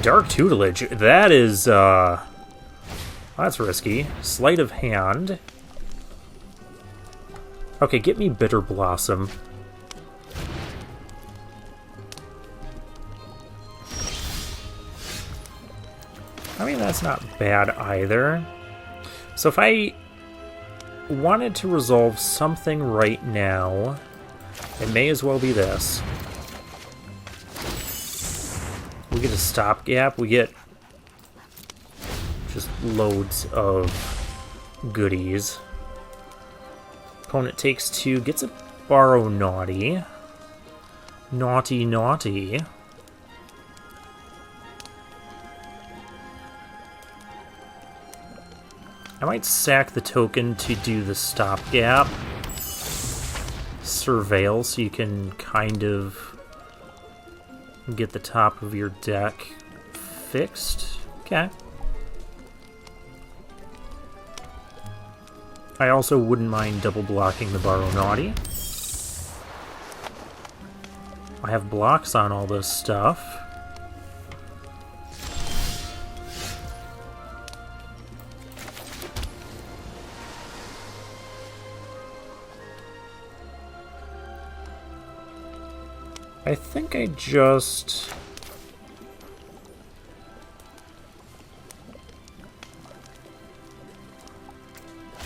Dark Tutelage. That is, that's risky. Sleight of Hand. Okay, get me Bitter Blossom. I mean, that's not bad either. So if I wanted to resolve something right now, it may as well be this. We get a stopgap, we get just loads of goodies. Opponent takes 2, gets a Borrow Naughty. Naughty, naughty. I might sack the token to do the stopgap. Surveil, so you can kind of get the top of your deck fixed. Okay. I also wouldn't mind double blocking the Borrow Naughty. I have blocks on all this stuff. I think I just...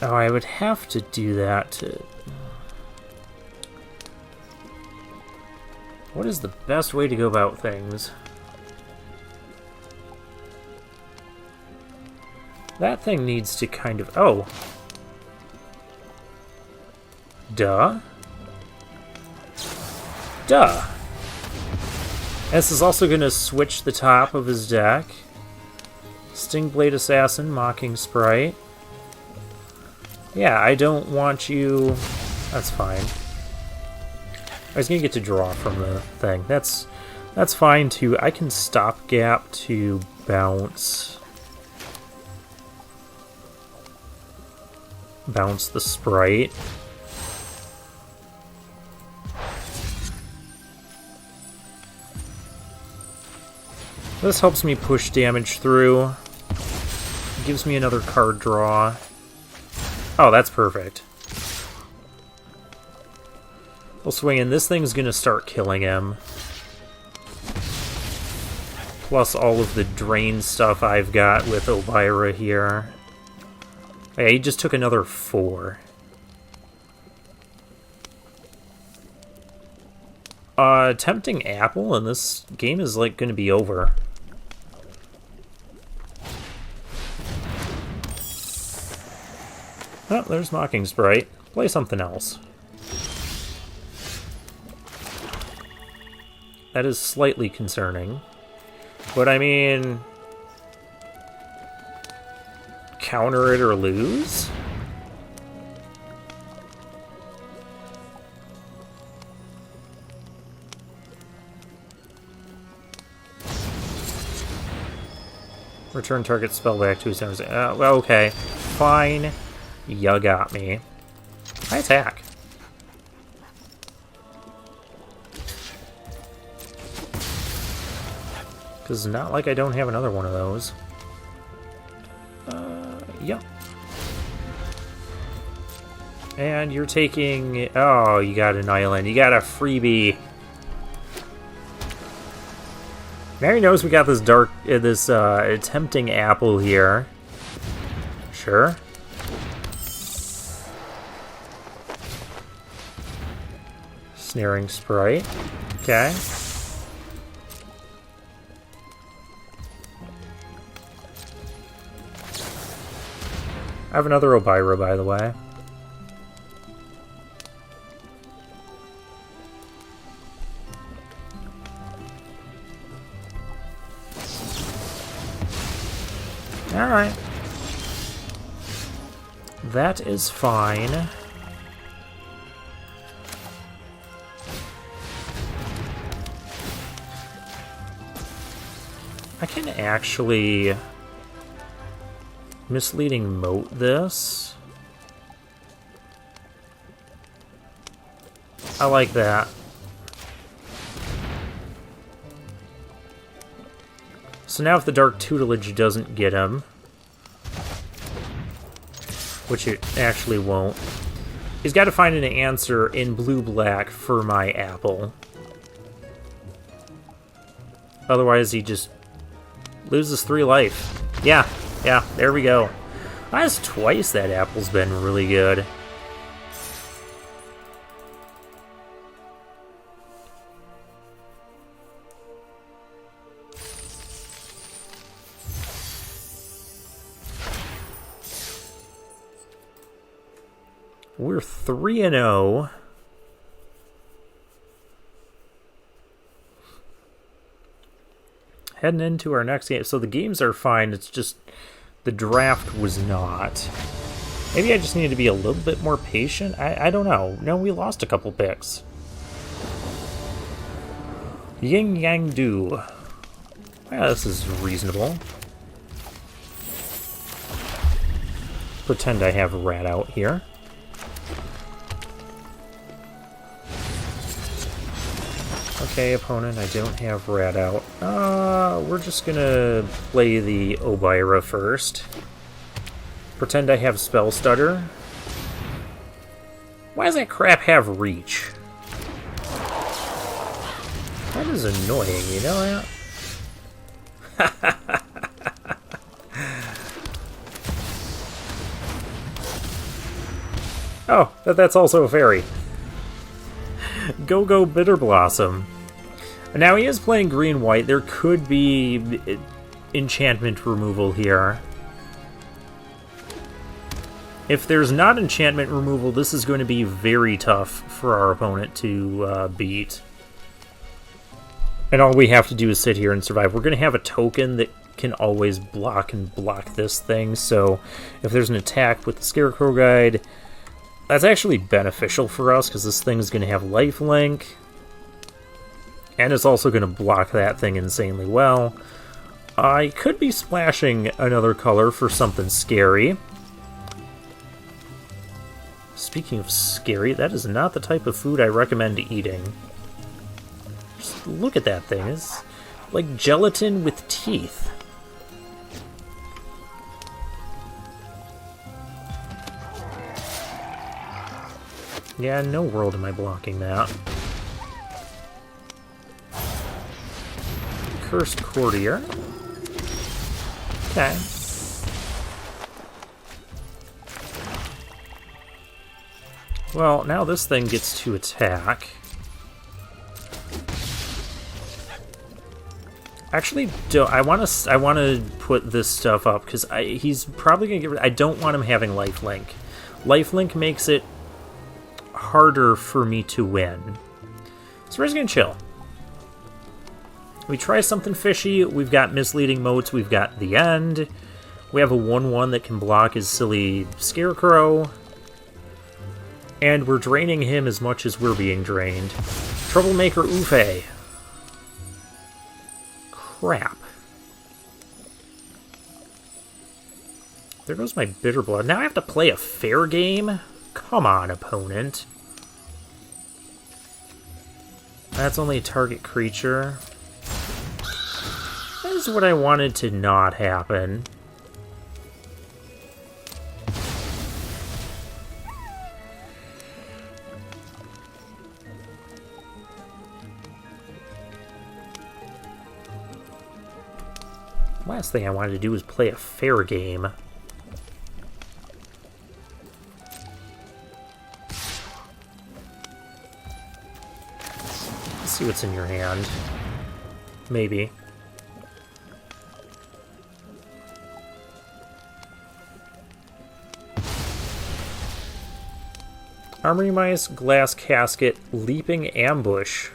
Oh, I would have to do that to... What is the best way to go about things? That thing needs to kind of... Oh. Duh. Duh. This is also going to switch the top of his deck. Stingblade Assassin, Mocking Sprite. Yeah, I don't want you... That's fine. I was going to get to draw from the thing. That's fine too. I can stopgap to bounce the Sprite. This helps me push damage through. Gives me another card draw. Oh, that's perfect. We'll swing in. This thing's gonna start killing him. Plus all of the drain stuff I've got with Elvira here. Yeah, he just took another 4. Tempting Apple, and this game is like gonna be over. Oh, there's Mocking Sprite. Play something else. That is slightly concerning. But I mean... Counter it or lose? Return target spell back to his own. Well, okay. Fine. You got me. I attack. Because it's not like I don't have another one of those. Yeah. And you're taking... Oh, you got an island. You got a freebie. Mary knows we got this tempting apple here. Sure. Snaring Sprite. Okay. I have another Elvira, by the way. Alright. That is fine. I can actually misleading moat this. I like that. So now if the Dark Tutelage doesn't get him, which it actually won't, he's got to find an answer in blue-black for my apple. Otherwise he just loses 3 life. Yeah, there we go. That's twice that apple's been really good. We're 3-0. Heading into our next game. So the games are fine, it's just the draft was not. Maybe I just need to be a little bit more patient? I don't know. No, we lost a couple picks. Yin Yang Do. Yeah, this is reasonable. Pretend I have Rat out here. Okay, opponent, I don't have Rat out. We're just gonna play the Obira first. Pretend I have Spell Stutter. Why does that crap have Reach? That is annoying, you know that? Oh, that's also a fairy. Go Bitter Blossom. Now he is playing green-white. There could be enchantment removal here. If there's not enchantment removal, this is going to be very tough for our opponent to beat. And all we have to do is sit here and survive. We're going to have a token that can always block this thing, so if there's an attack with the Scarecrow Guide, that's actually beneficial for us, because this thing's going to have lifelink, and it's also going to block that thing insanely well. I could be splashing another color for something scary. Speaking of scary, that is not the type of food I recommend eating. Just look at that thing. It's like gelatin with teeth. Yeah, no world am I blocking that. Cursed Courtier. Okay. Well, now this thing gets to attack. Actually, I want to put this stuff up because he's probably gonna get rid. I don't want him having lifelink. Lifelink makes it harder for me to win. So we're just gonna chill. We try something fishy. We've got misleading motes. We've got the end. We have a 1/1 that can block his silly Scarecrow. And we're draining him as much as we're being drained. Troublemaker Ufe. Crap. There goes my Bitter Blood. Now I have to play a fair game? Come on, opponent. That's only a target creature. That is what I wanted to not happen. Last thing I wanted to do was play a fair game. Let's see what's in your hand. Maybe. Armory Mice, Glass Casket, Leaping Ambush.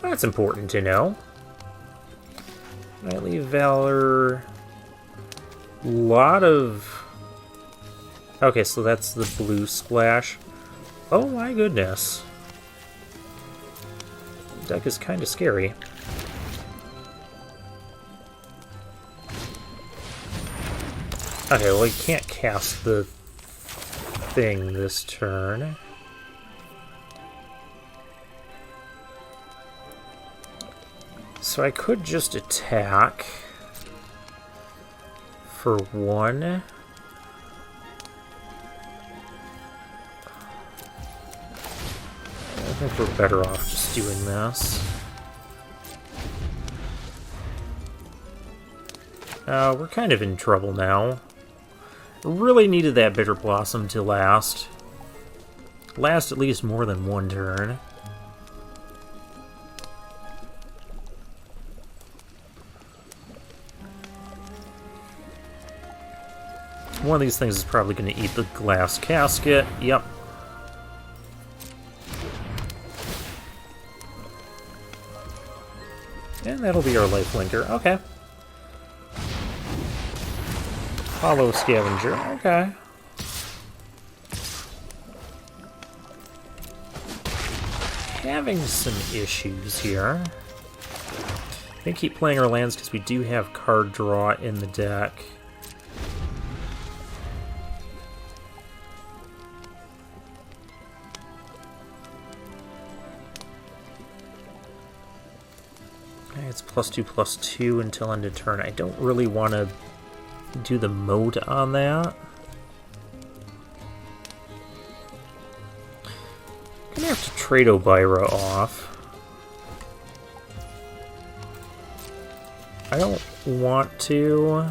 That's important to know. Knightly Valor. Lot of... Okay, so that's the blue splash. Oh my goodness. Deck is kind of scary. Okay, well, he can't cast the thing this turn. So I could just attack for 1. I think we're better off just doing this. We're kind of in trouble now. Really needed that Bitter Blossom to last. Last at least more than 1 turn. One of these things is probably going to eat the glass casket. Yep. And that'll be our life linker. Okay. Hollow Scavenger. Okay. Having some issues here. I'm going to keep playing our lands because we do have card draw in the deck. It's +2/+2 until end of turn. I don't really want to do the mode on that. Gonna have to trade Obira off. I don't want to.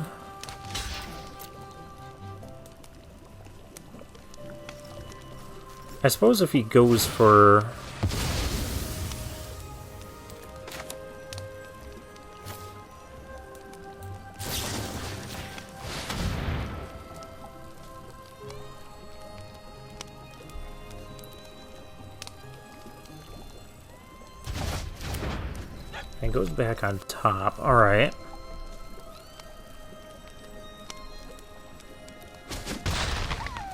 I suppose if he goes for... and goes back on top. Alright.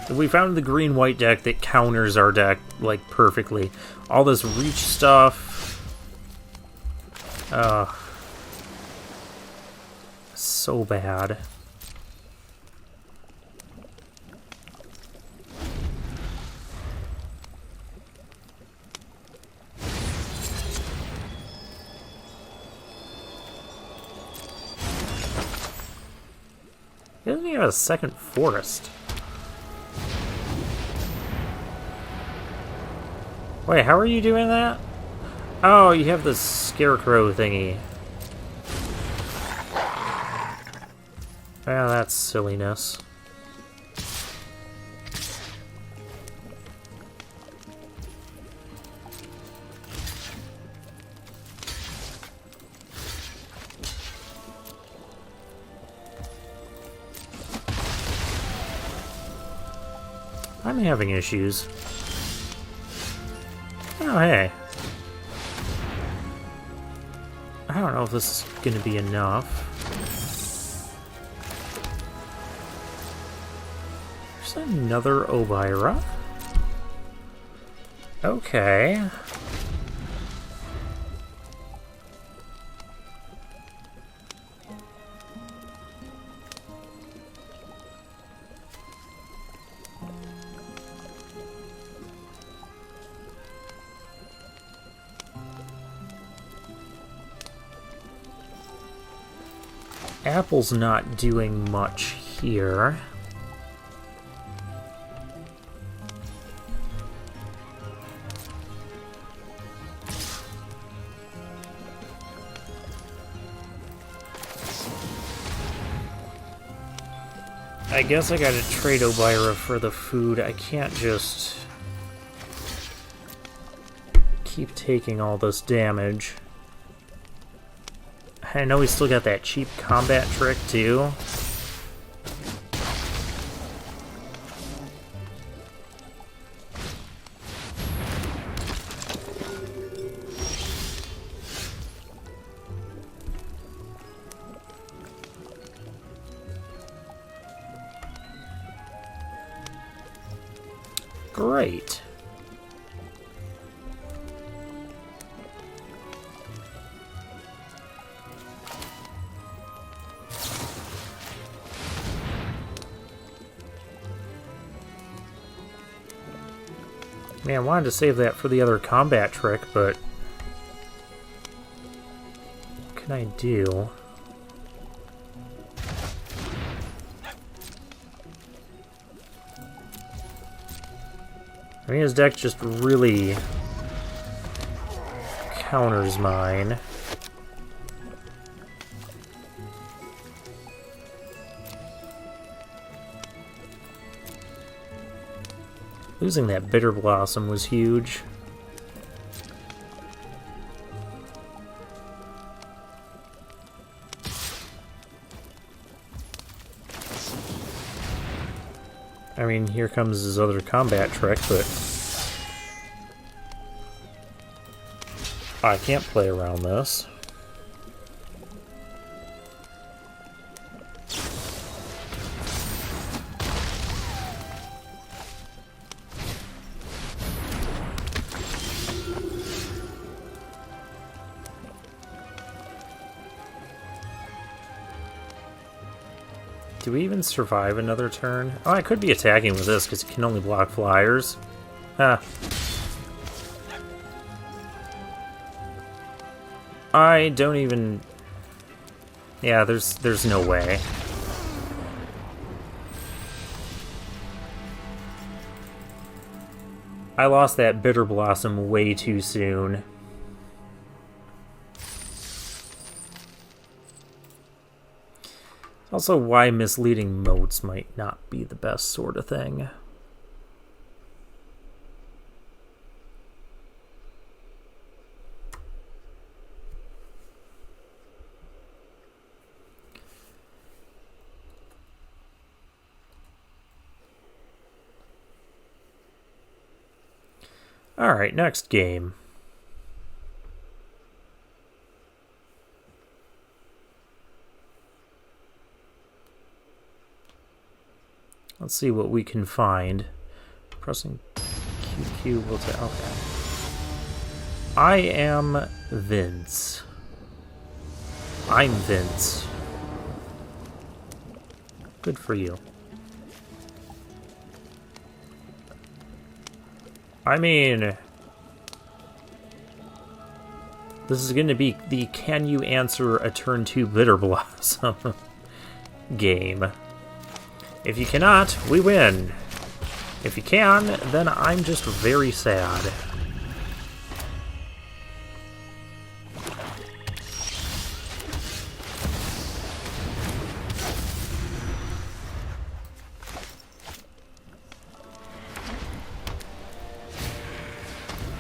We found the green-white deck that counters our deck, like, perfectly. All this reach stuff... so bad. He doesn't even have a second forest. Wait, how are you doing that? Oh, you have the scarecrow thingy. Well, that's silliness. I'm having issues. Oh, hey. I don't know if this is going to be enough. There's another Obira. Okay. Apple's not doing much here. I guess I gotta trade Obira for the food. I can't just keep taking all this damage. I know we still got that cheap combat trick, too. Great. Man, I wanted to save that for the other combat trick, but what can I do? I mean, his deck just really counters mine. Losing that Bitter Blossom was huge. I mean, here comes his other combat trick, but I can't play around this. Do we even survive another turn? Oh, I could be attacking with this because it can only block flyers. Huh. I don't even... Yeah, there's no way. I lost that Bitter Blossom way too soon. Also, why misleading motes might not be the best sort of thing. Alright, next game. Let's see what we can find. Pressing QQ will take. Okay. I am Vince. I'm Vince. Good for you. I mean, this is going to be the Can You Answer a Turn 2 Bitter Blossom game. If you cannot, we win. If you can, then I'm just very sad.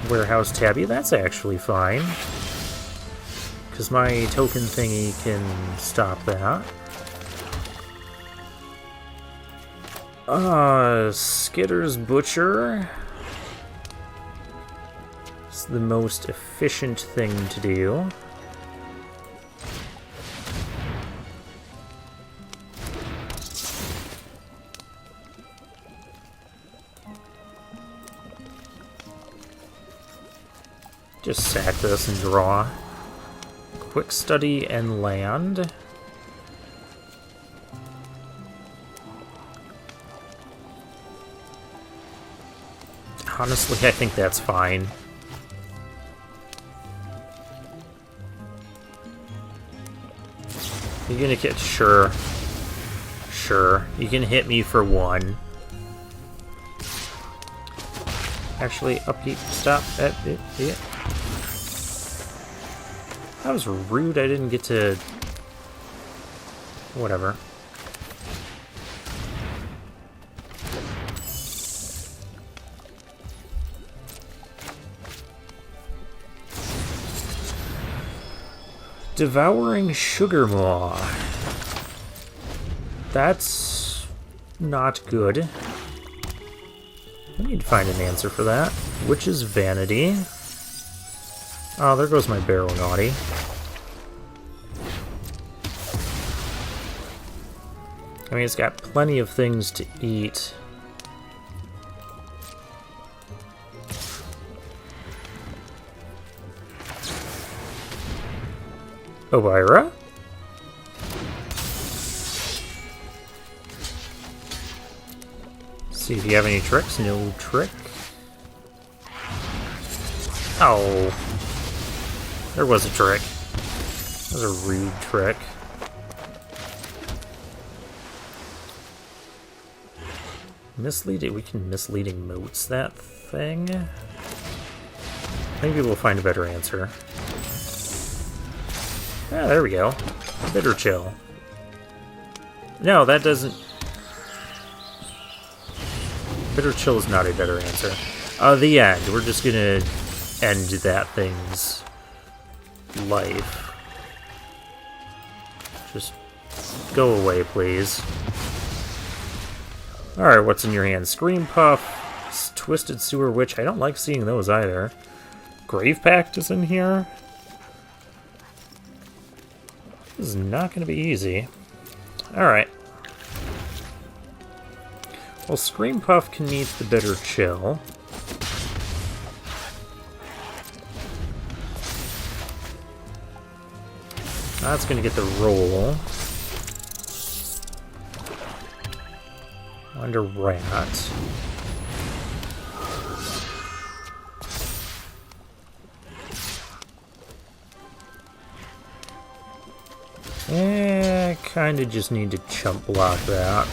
Warehouse Tabby, that's actually fine. Because my token thingy can stop that. Skitter's Butcher. It's the most efficient thing to do. Just sack this and draw. Quick Study and land. Honestly, I think that's fine. You're gonna get... Sure. Sure. You can hit me for one. Actually, upkeep. Stop. Yeah. That was rude. I didn't get to... Whatever. Devouring Sugar Maw. That's not good. I need to find an answer for that. Witch's Vanity. Oh, there goes my Barrow Naughty. I mean, it's got plenty of things to eat. Elvira? See if you have any tricks. No trick. Oh. There was a trick. That was a rude trick. Misleading. We can misleading motes that thing. Maybe we'll find a better answer. Ah, there we go. Bitter chill. No, that doesn't. Bitter chill is not a better answer. The end. We're just gonna end that thing's life. Just go away, please. Alright, what's in your hand? Scream Puff, Twisted Sewer Witch. I don't like seeing those either. Grave Pact is in here. This is not going to be easy. Alright. Well, Scream Puff can meet the Bitter Chill. That's going to get the roll. Under Rat. Kinda just need to chump block that.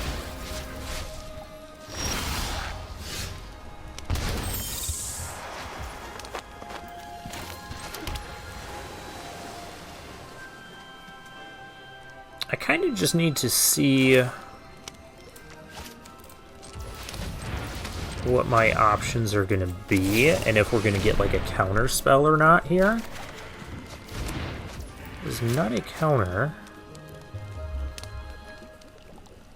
I kinda just need to see what my options are gonna be, and if we're gonna get like a counter spell or not here. There's not a counter.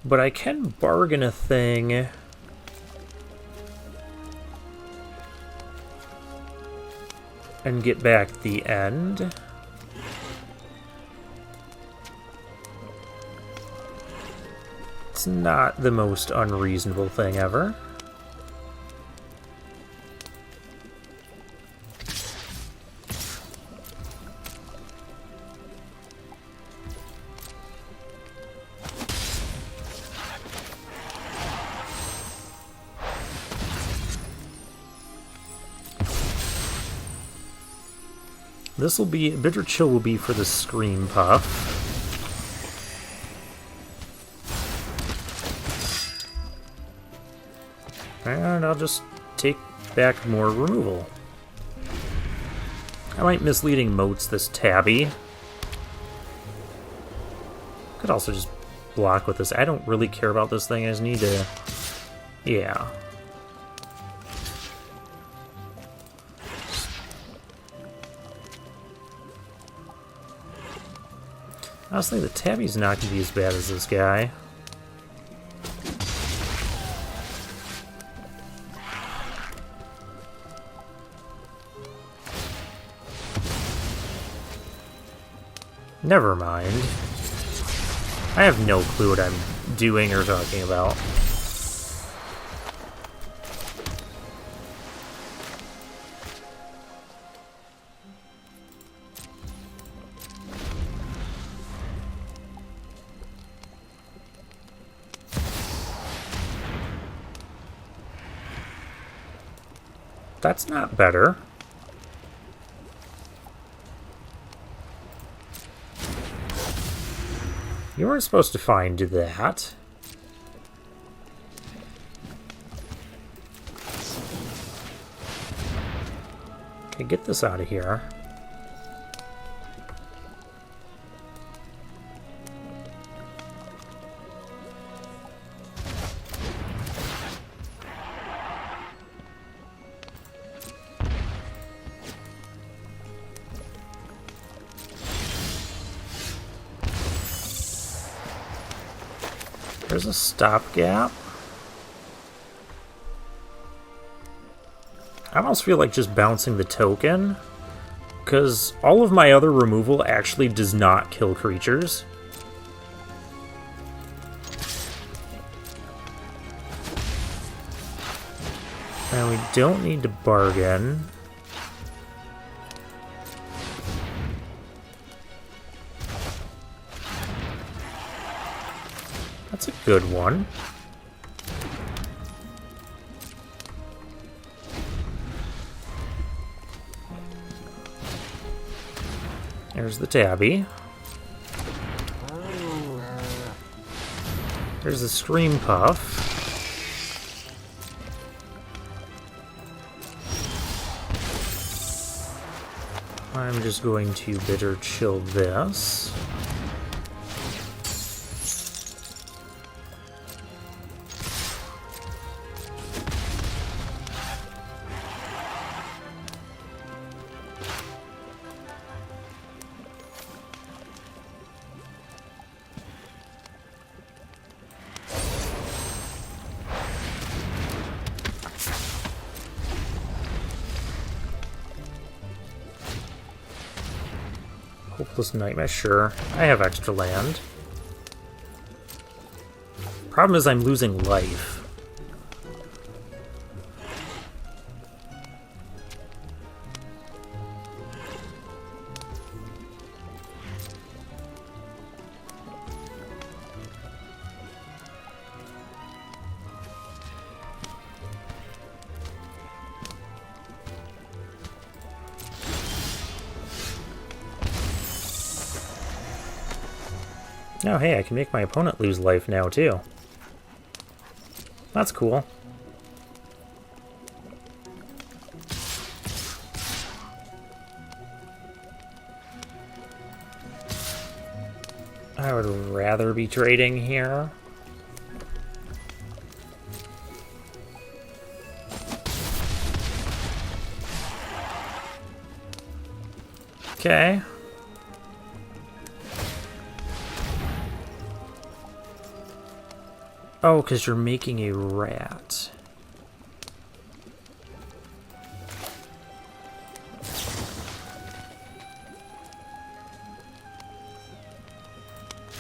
But I can bargain a thing. And get back the end. It's not the most unreasonable thing ever. This will be, Bitter Chill will be for the Scream Puff. And I'll just take back more removal. I might Misleading Motes this Tabby. Could also just block with this. I don't really care about this thing, I just need to... Yeah. Honestly, the Tabby's not going to be as bad as this guy. Never mind. I have no clue what I'm doing or talking about. That's not better. You weren't supposed to find that. Okay, get this out of here. There's a stopgap. I almost feel like just bouncing the token, because all of my other removal actually does not kill creatures. And we don't need to bargain. Good one. There's the tabby. There's the Scream Puff. I'm just going to bitter chill this. Hopeless Nightmare, sure. I have extra land. Problem is I'm losing life. Oh, hey, I can make my opponent lose life now, too. That's cool. I would rather be trading here. Okay. Oh, because you're making a rat.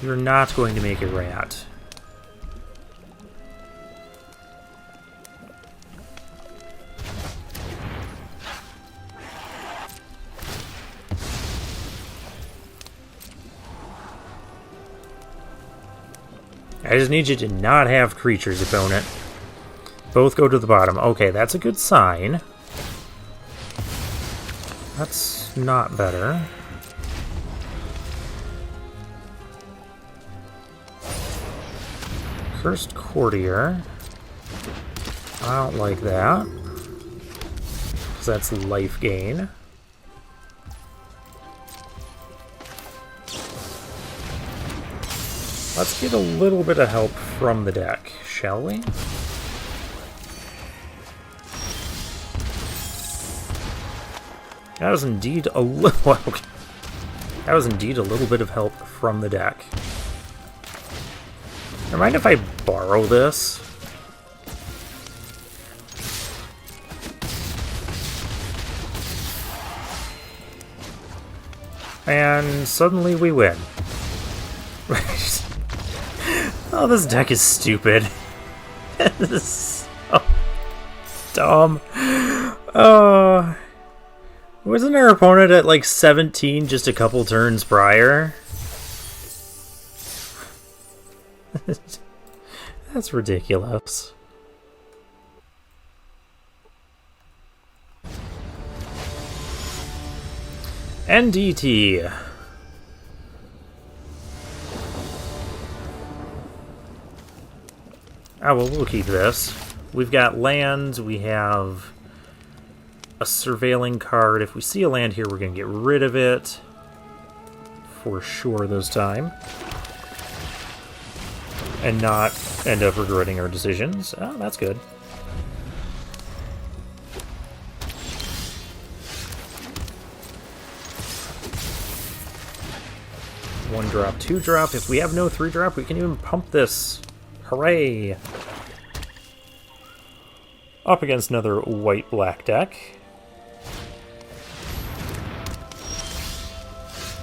You're not going to make a rat. I just need you to not have creatures, opponent. Both go to the bottom. Okay, that's a good sign. That's not better. Cursed Courtier. I don't like that. Because that's life gain. Let's get a little bit of help from the deck, shall we? That was indeed a little... That was indeed a little bit of help from the deck. Never mind if I borrow this. And suddenly we win. Oh, this deck is stupid. This is so dumb. Wasn't our opponent at like 17 just a couple turns prior? That's ridiculous. NDT. Oh, well, we'll keep this. We've got lands, we have a surveilling card. If we see a land here, we're going to get rid of it. For sure this time. And not end up regretting our decisions. Oh, that's good. One drop, two drop. If we have no three drop, we can even pump this. Hooray! Up against another white-black deck.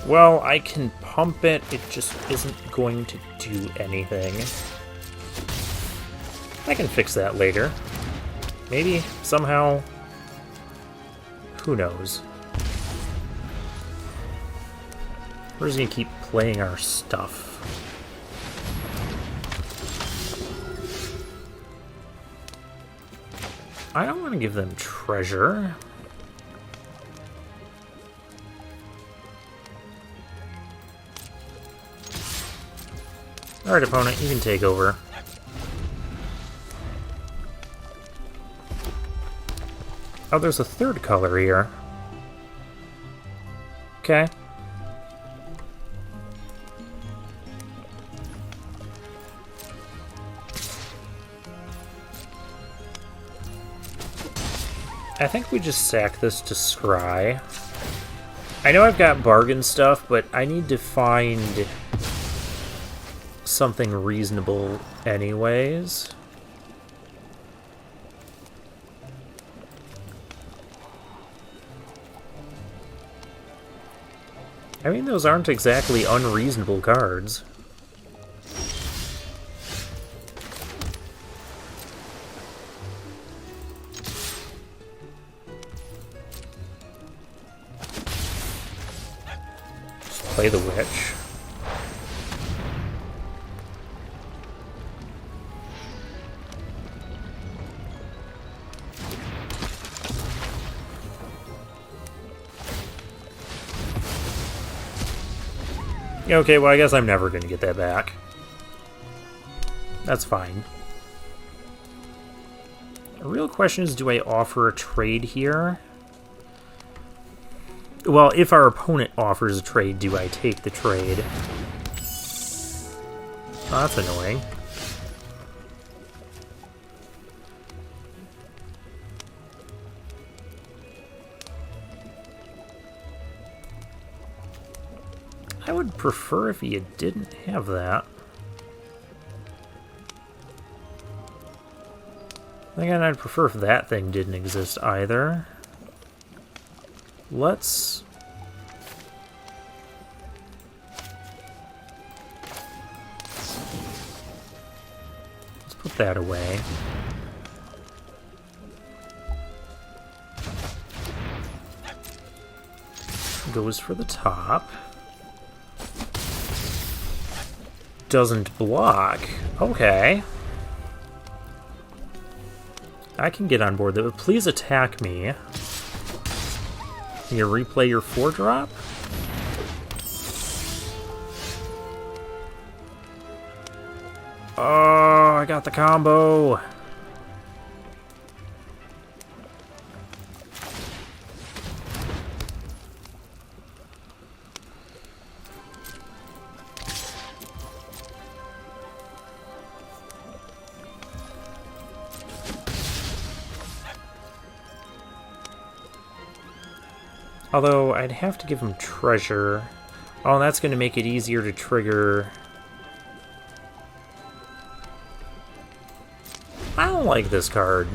Well, I can pump it, it just isn't going to do anything. I can fix that later. Maybe, somehow. Who knows? We're just gonna keep playing our stuff. I don't want to give them treasure. Alright, opponent, you can take over. Oh, there's a third color here. Okay. I think we just sack this to scry. I know I've got bargain stuff, but I need to find something reasonable anyways. I mean, those aren't exactly unreasonable cards. Just play the witch. Okay, well, I guess I'm never going to get that back. That's fine. The real question is, do I offer a trade here? Well, if our opponent offers a trade, do I take the trade? Oh, that's annoying. I would prefer if you didn't have that. Again, I'd prefer if that thing didn't exist either. Let's put that away. Goes for the top. Doesn't block. Okay. I can get on board with that, but please attack me. Can you replay your 4-drop? Oh, I got the combo. Although, I'd have to give him treasure. Oh, and that's going to make it easier to trigger. I don't like this card.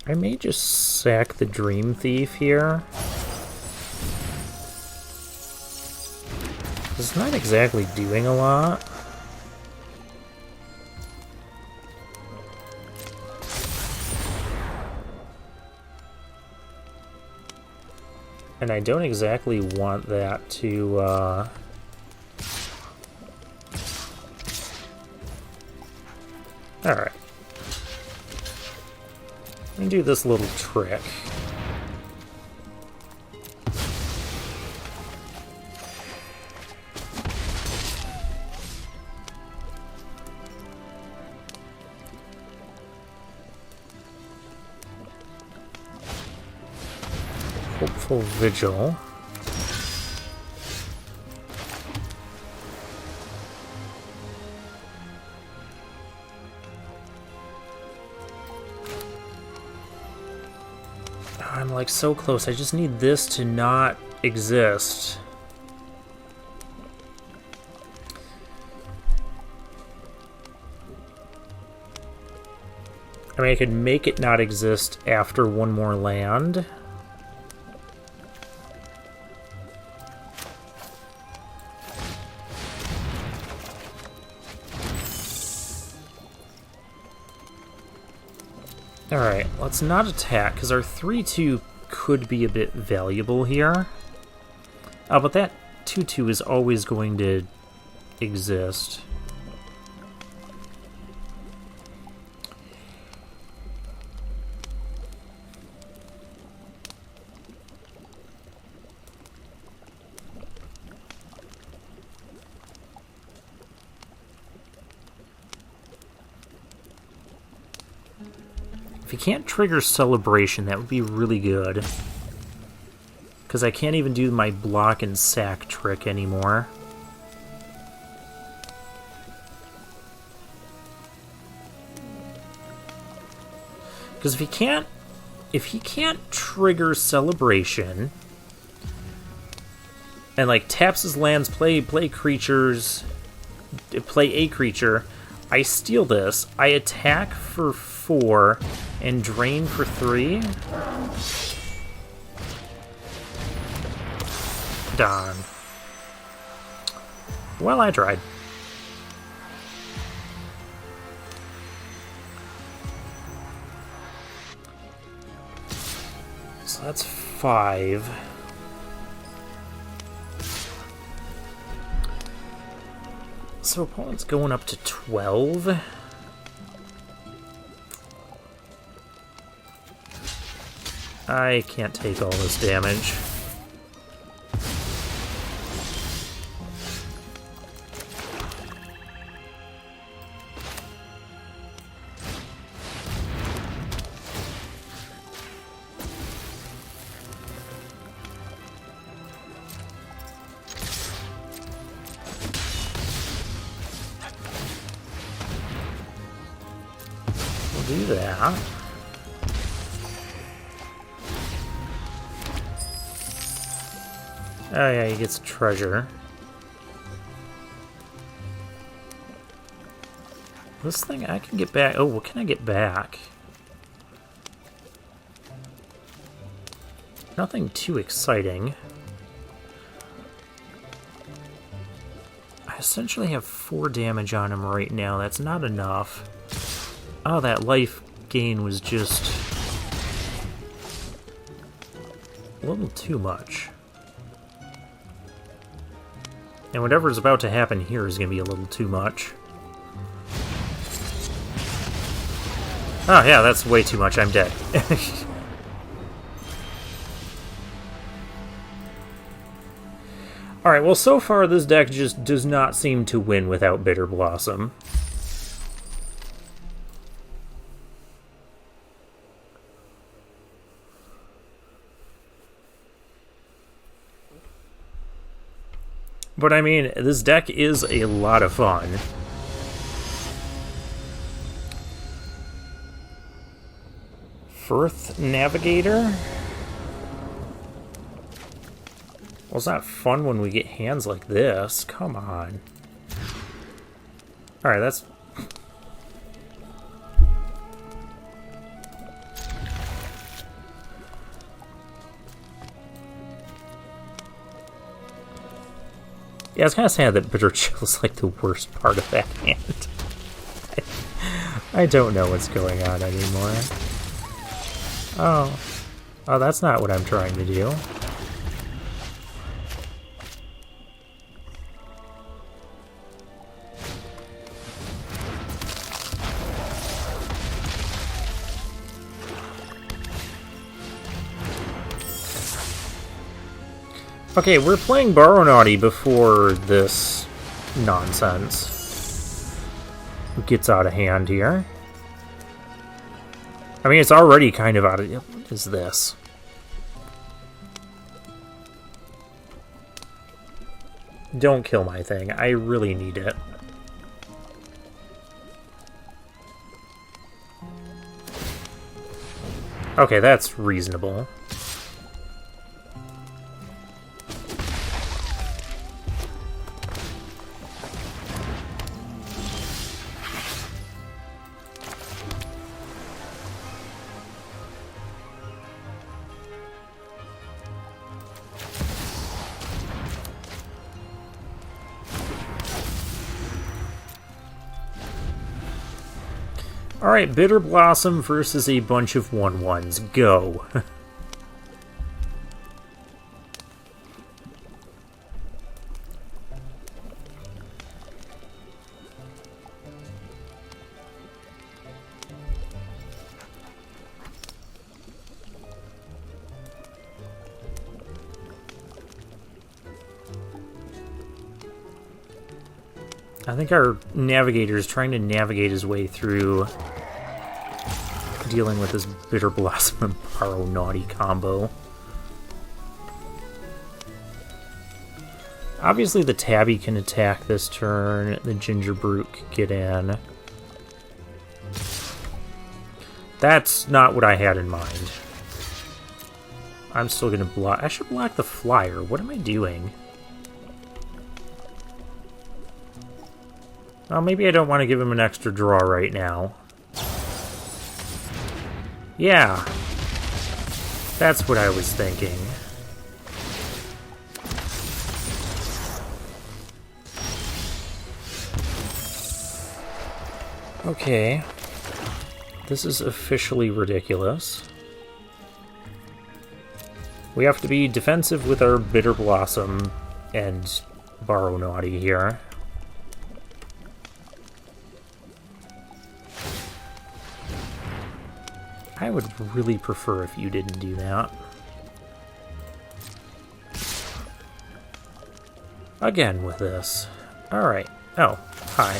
I may just sack the Dream Thief here. It's not exactly doing a lot. And I don't exactly want that to, Alright. Let me do this little trick. Hopeful Vigil. I'm like so close. I just need this to not exist. I mean, I could make it not exist after one more land. Alright, let's not attack, because our 3-2 could be a bit valuable here. But that 2/2 is always going to exist. If you can't trigger Celebration, that would be really good. Because I can't even do my block and sack trick anymore. Because if he can't trigger Celebration and like taps his lands, play creatures, play a creature, I steal this, I attack for 4 and drain for 3. Darn. Well, I tried. So that's 5. So opponent's going up to 12. I can't take all this damage. We'll do that. Oh yeah, he gets treasure. This thing I can get back. Oh, what can I get back? Nothing too exciting. I essentially have 4 damage on him right now. That's not enough. Oh, that life gain was just a little too much. And whatever's about to happen here is going to be a little too much. Oh yeah, that's way too much. I'm dead. Alright, well so far this deck just does not seem to win without Bitter Blossom. But I mean, this deck is a lot of fun. Firth Navigator? Well, it's not fun when we get hands like this. Come on. Alright, that's... Yeah, it's kind of sad that Bitter Chill is like the worst part of that hand. I don't know what's going on anymore. Oh. Oh, that's not what I'm trying to do. Okay, we're playing Baronauti before this nonsense gets out of hand here. I mean, it's already kind of out of... What is this? Don't kill my thing. I really need it. Okay, that's reasonable. Alright, Bitter Blossom versus a bunch of 1/1s. Go. I think our navigator is trying to navigate his way through dealing with this Bitter Blossom and Borrow Naughty combo. Obviously the Tabby can attack this turn, the Ginger Brute can get in. That's not what I had in mind. I'm still gonna block. I should block the flyer. What am I doing? Well, maybe I don't want to give him an extra draw right now. Yeah. That's what I was thinking. Okay. This is officially ridiculous. We have to be defensive with our Bitter Blossom and Borrow Naughty here. I would really prefer if you didn't do that. Again with this. Alright. Oh, hi.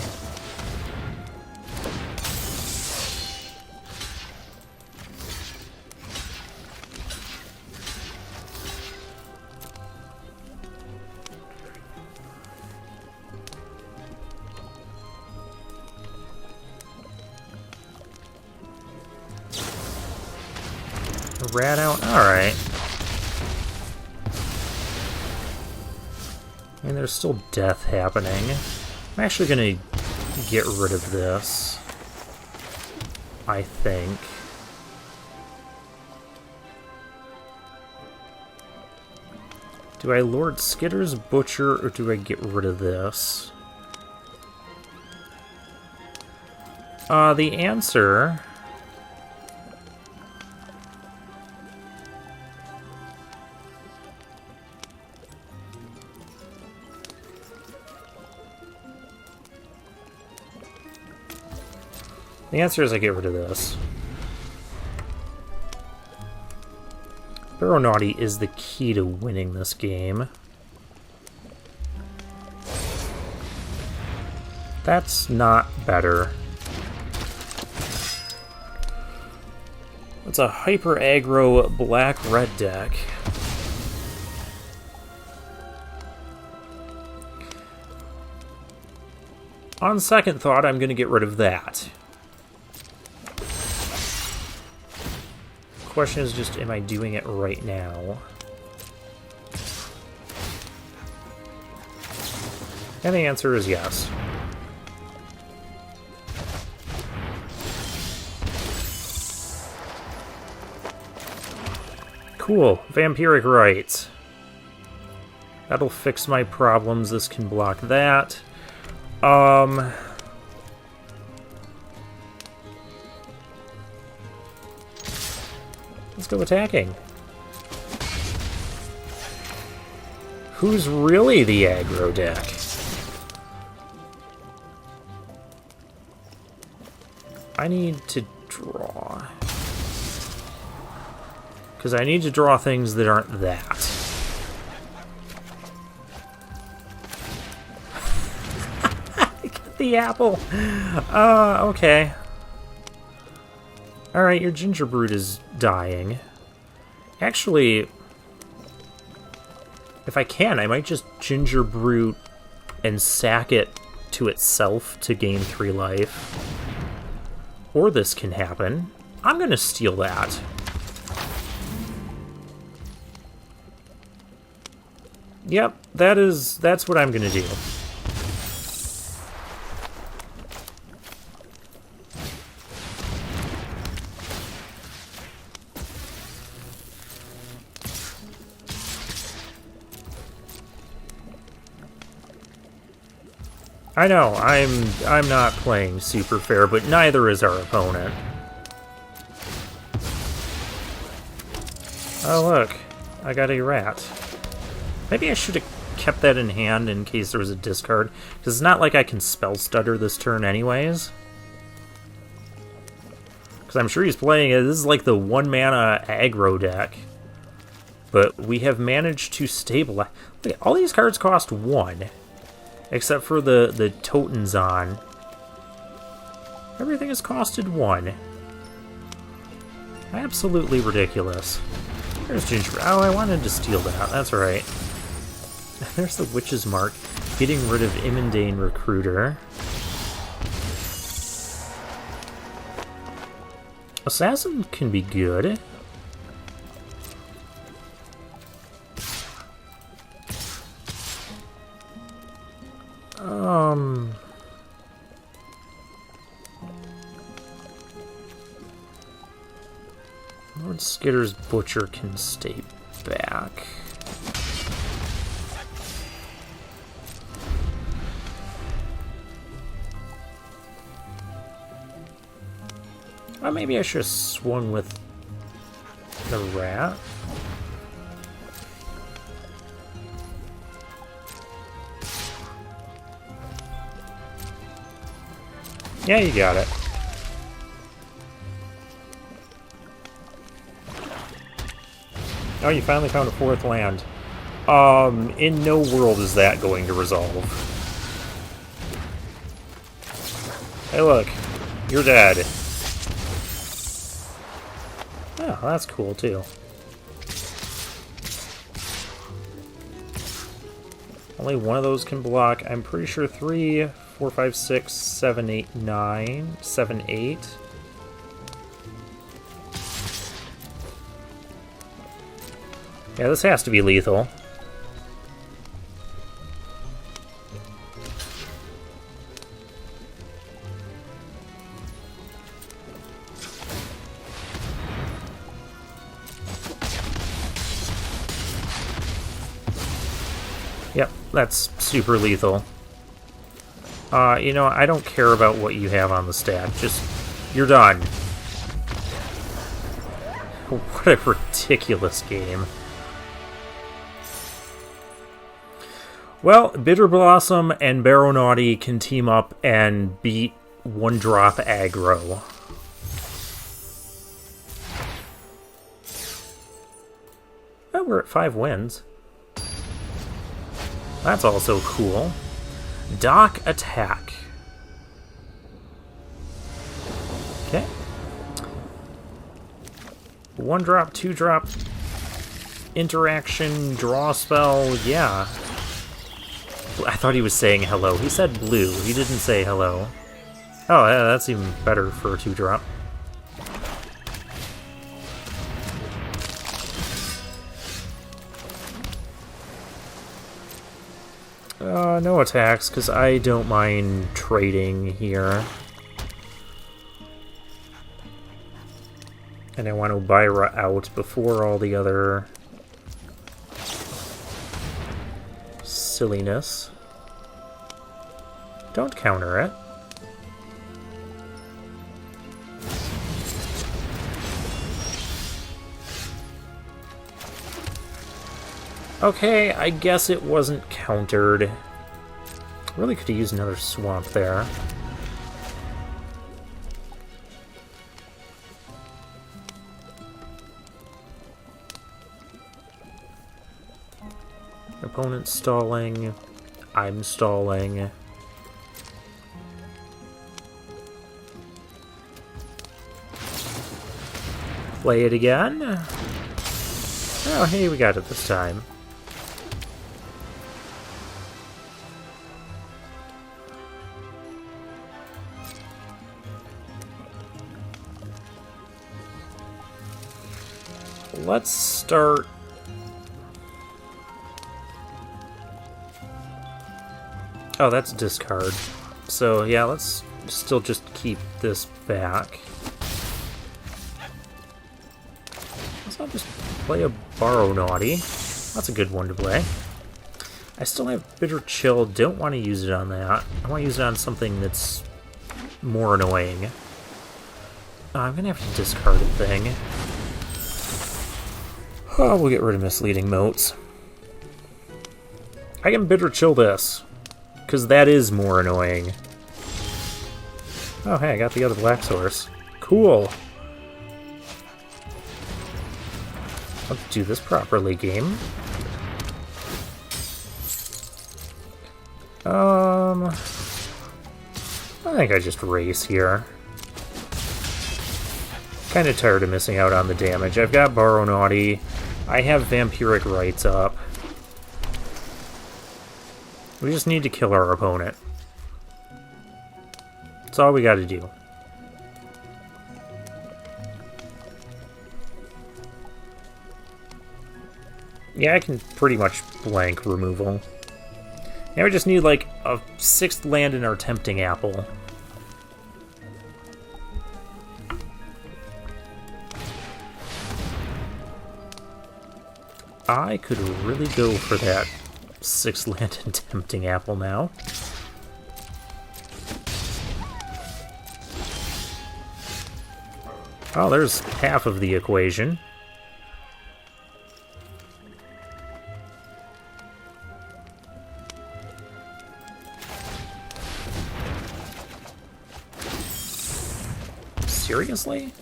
Rat out? Alright. I mean, there's still death happening. I'm actually gonna get rid of this. I think. Do I Lord Skitter's Butcher, or do I get rid of this? The answer... The answer is I get rid of this. Borrow Naughty is the key to winning this game. That's not better. It's a hyper aggro black-red deck. On second thought, I'm going to get rid of that. Question is just, am I doing it right now? And the answer is yes. Cool. Vampiric Rites. That'll fix my problems. This can block that. Let's go attacking. Who's really the aggro deck? I need to draw. Because I need to draw things that aren't that. Get the apple. Okay. Alright, your Ginger Brute is dying. Actually, if I can, I might just Ginger Brute and sack it to itself to gain 3 life. Or this can happen. I'm gonna steal that. Yep, that's what I'm gonna do. I know, I'm not playing super fair, but neither is our opponent. Oh look, I got a rat. Maybe I should have kept that in hand in case there was a discard, because it's not like I can spell stutter this turn anyways. Because I'm sure he's playing it. This is like the 1-mana aggro deck. But we have managed to stabilize. Look, all these cards cost 1. Except for the Totenzon. Everything has costed 1. Absolutely ridiculous. There's Ginger. Oh, I wanted to steal that. That's right. There's the Witch's Mark. Getting rid of Imendane Recruiter. Assassin can be good. Lord Skitter's Butcher can stay back. Well, maybe I should have swung with the rat. Yeah, you got it. Oh, you finally found a 4th land. In no world is that going to resolve. Hey, look. You're dead. Oh, that's cool, too. Only one of those can block. I'm pretty sure 3, 4, 5, 6, 7, 8, 9, 7, 8. Yeah, this has to be lethal. Yep, that's super lethal. You know, I don't care about what you have on the stack. Just, you're done. What a ridiculous game. Well, Bitter Blossom and Baronauti can team up and beat 1-drop aggro. Oh, we're at 5 wins. That's also cool. Dock Attack. Okay. 1-drop, 2-drop, interaction, draw spell, yeah. I thought he was saying hello. He said blue. He didn't say hello. Oh, yeah, that's even better for a 2-drop. No attacks, because I don't mind trading here. And I want Obira out before all the other silliness. Don't counter it. Okay, I guess it wasn't countered. Really could have used another swamp there. Opponent stalling. I'm stalling. Play it again. Oh, hey, we got it this time. Let's start... Oh, that's discard. So, yeah, let's still just keep this back. Let's not just play a Baronauti. That's a good one to play. I still have Bitter Chill. Don't want to use it on that. I want to use it on something that's more annoying. I'm going to have to discard a thing. Oh, we'll get rid of Misleading Motes. I can Bitter Chill this, because that is more annoying. Oh, hey, I got the other black source. Cool. Let's do this properly, game. I think I just race here. Kind of tired of missing out on the damage. I've got Borrow Naughty. I have Vampiric Rites up. We just need to kill our opponent. That's all we gotta do. Yeah, I can pretty much blank removal. Now we just need, like, a 6th land in our Tempting Apple. I could really go for that 6th land in Tempting Apple now. Oh, there's half of the equation. Seriously?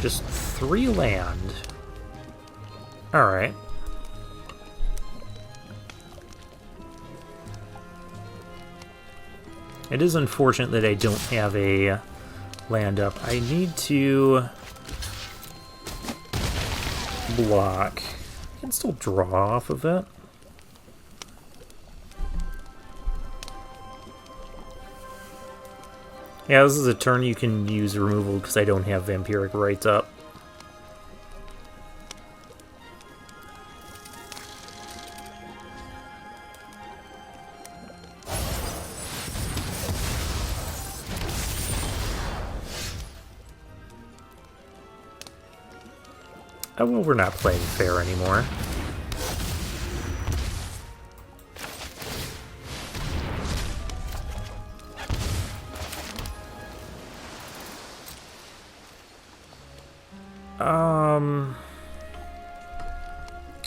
Just 3 land. Alright. It is unfortunate that I don't have a land up. I need to block. I can still draw off of it. Yeah, this is a turn you can use removal because I don't have Vampiric Rites up. Oh, well, we're not playing fair anymore.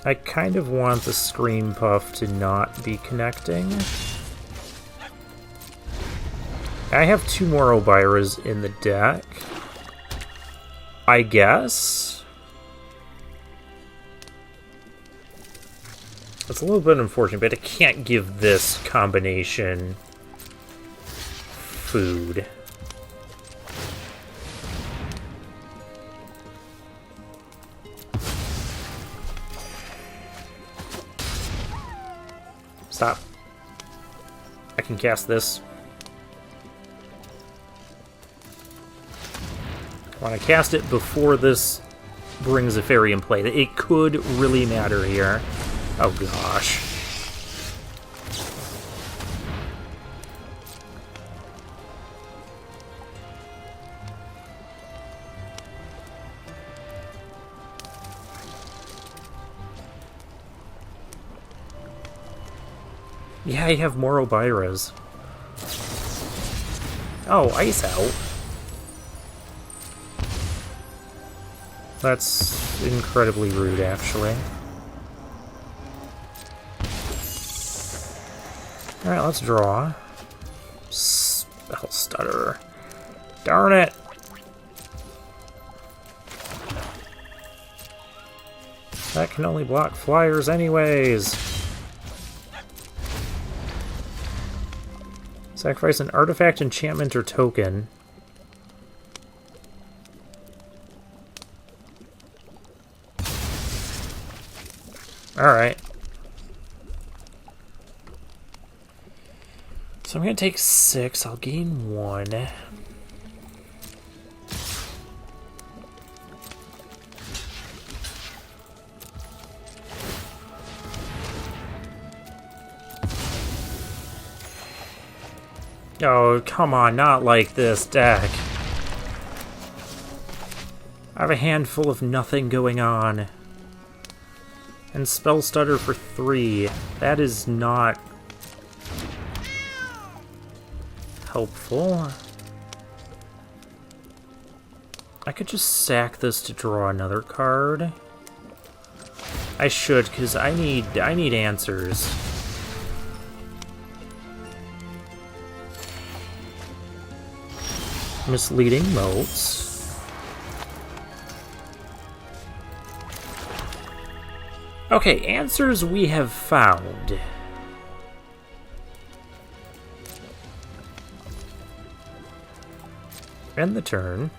I kind of want the Scream Puff to not be connecting. I have 2 more Obiras in the deck. I guess? It's a little bit unfortunate, but I can't give this combination food. Stop. I can cast this. I want to cast it before this brings a fairy in play. It could really matter here. Oh gosh. Yeah, I have more Obiras. Oh, Ice Out. That's incredibly rude, actually. Alright, let's draw. Spell Stutter. Darn it! That can only block flyers anyways. Sacrifice an artifact, enchantment, or token. Alright. So I'm going to take 6. I'll gain 1. Oh, come on, not like this deck. I have a handful of nothing going on. And Spell Stutter for 3. That is not helpful. I could just sack this to draw another card. I should, because I need answers. Misleading Motes. Okay, answers we have found. End the turn.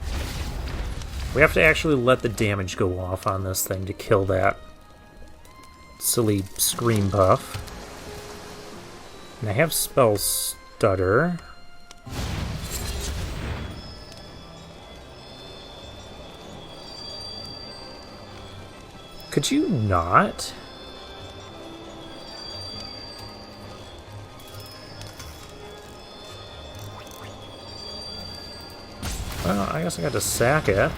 We have to actually let the damage go off on this thing to kill that silly scream buff. And I have Spell Stutter. Could you not? Well, I guess I got to sack it.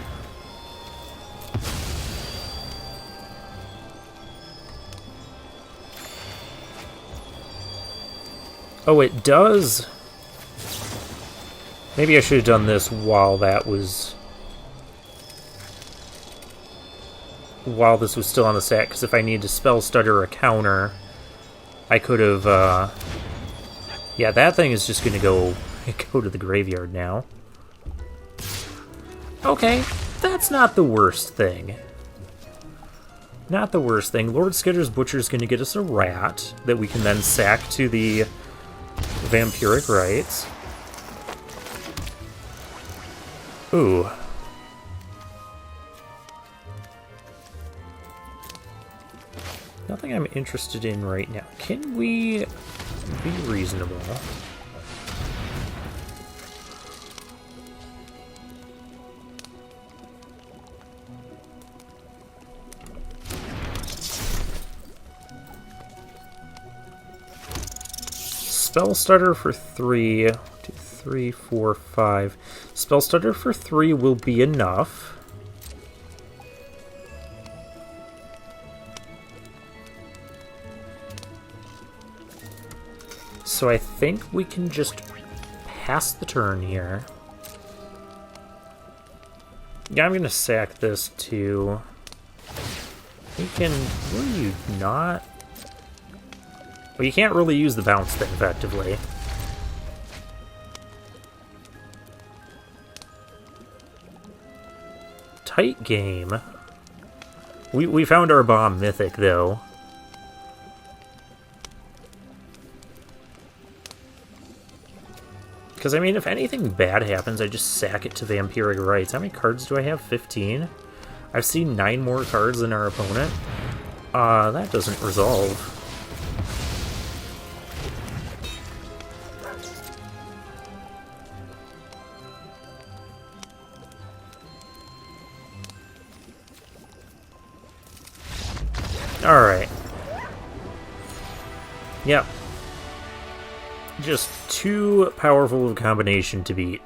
Oh, it does. Maybe I should have done this while that was... while this was still on the stack, because if I need to Spell Stutter a counter, I could have, yeah, that thing is just going to go to the graveyard now. Okay, that's not the worst thing. Not the worst thing. Lord Skitter's Butcher's going to get us a rat that we can then sack to the Vampiric Rites. Ooh. Nothing I'm interested in right now. Can we be reasonable? Spell Stutter for 3. 1, 2, 3, 4, 5. Spell Stutter for 3 will be enough. So I think we can just pass the turn here. Yeah, I'm gonna sack this too. We can... will you not? Well, you can't really use the bounce thing effectively. Tight game. We found our bomb mythic though. Because, I mean, if anything bad happens, I just sack it to Vampiric Rites. How many cards do I have? 15? I've seen 9 more cards than our opponent. That doesn't resolve. Alright. Yep. Just too powerful of a combination to beat.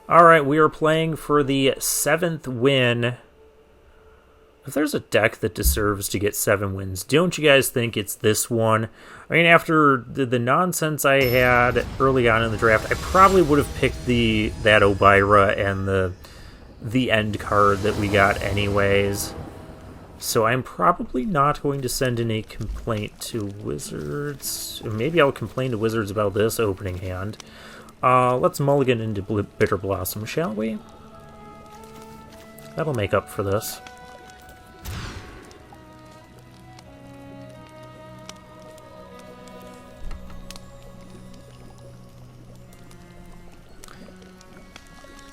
Alright, we are playing for the 7th win. If there's a deck that deserves to get 7 wins, don't you guys think it's this one? I mean, after the nonsense I had early on in the draft, I probably would have picked that Obira and the end card that we got anyways. So I'm probably not going to send in a complaint to Wizards. Maybe I'll complain to Wizards about this opening hand. Let's mulligan into Bitter Blossom, shall we? That'll make up for this.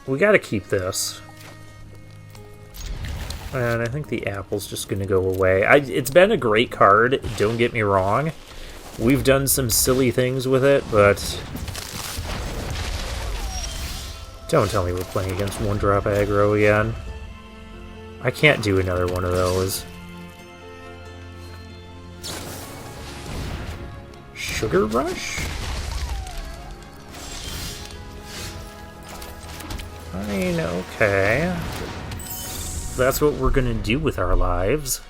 We gotta keep this. And I think the apple's just going to go away. It's been a great card, don't get me wrong. We've done some silly things with it, but... don't tell me we're playing against 1-drop aggro again. I can't do another one of those. Sugar Rush? I mean, okay. That's what we're gonna do with our lives.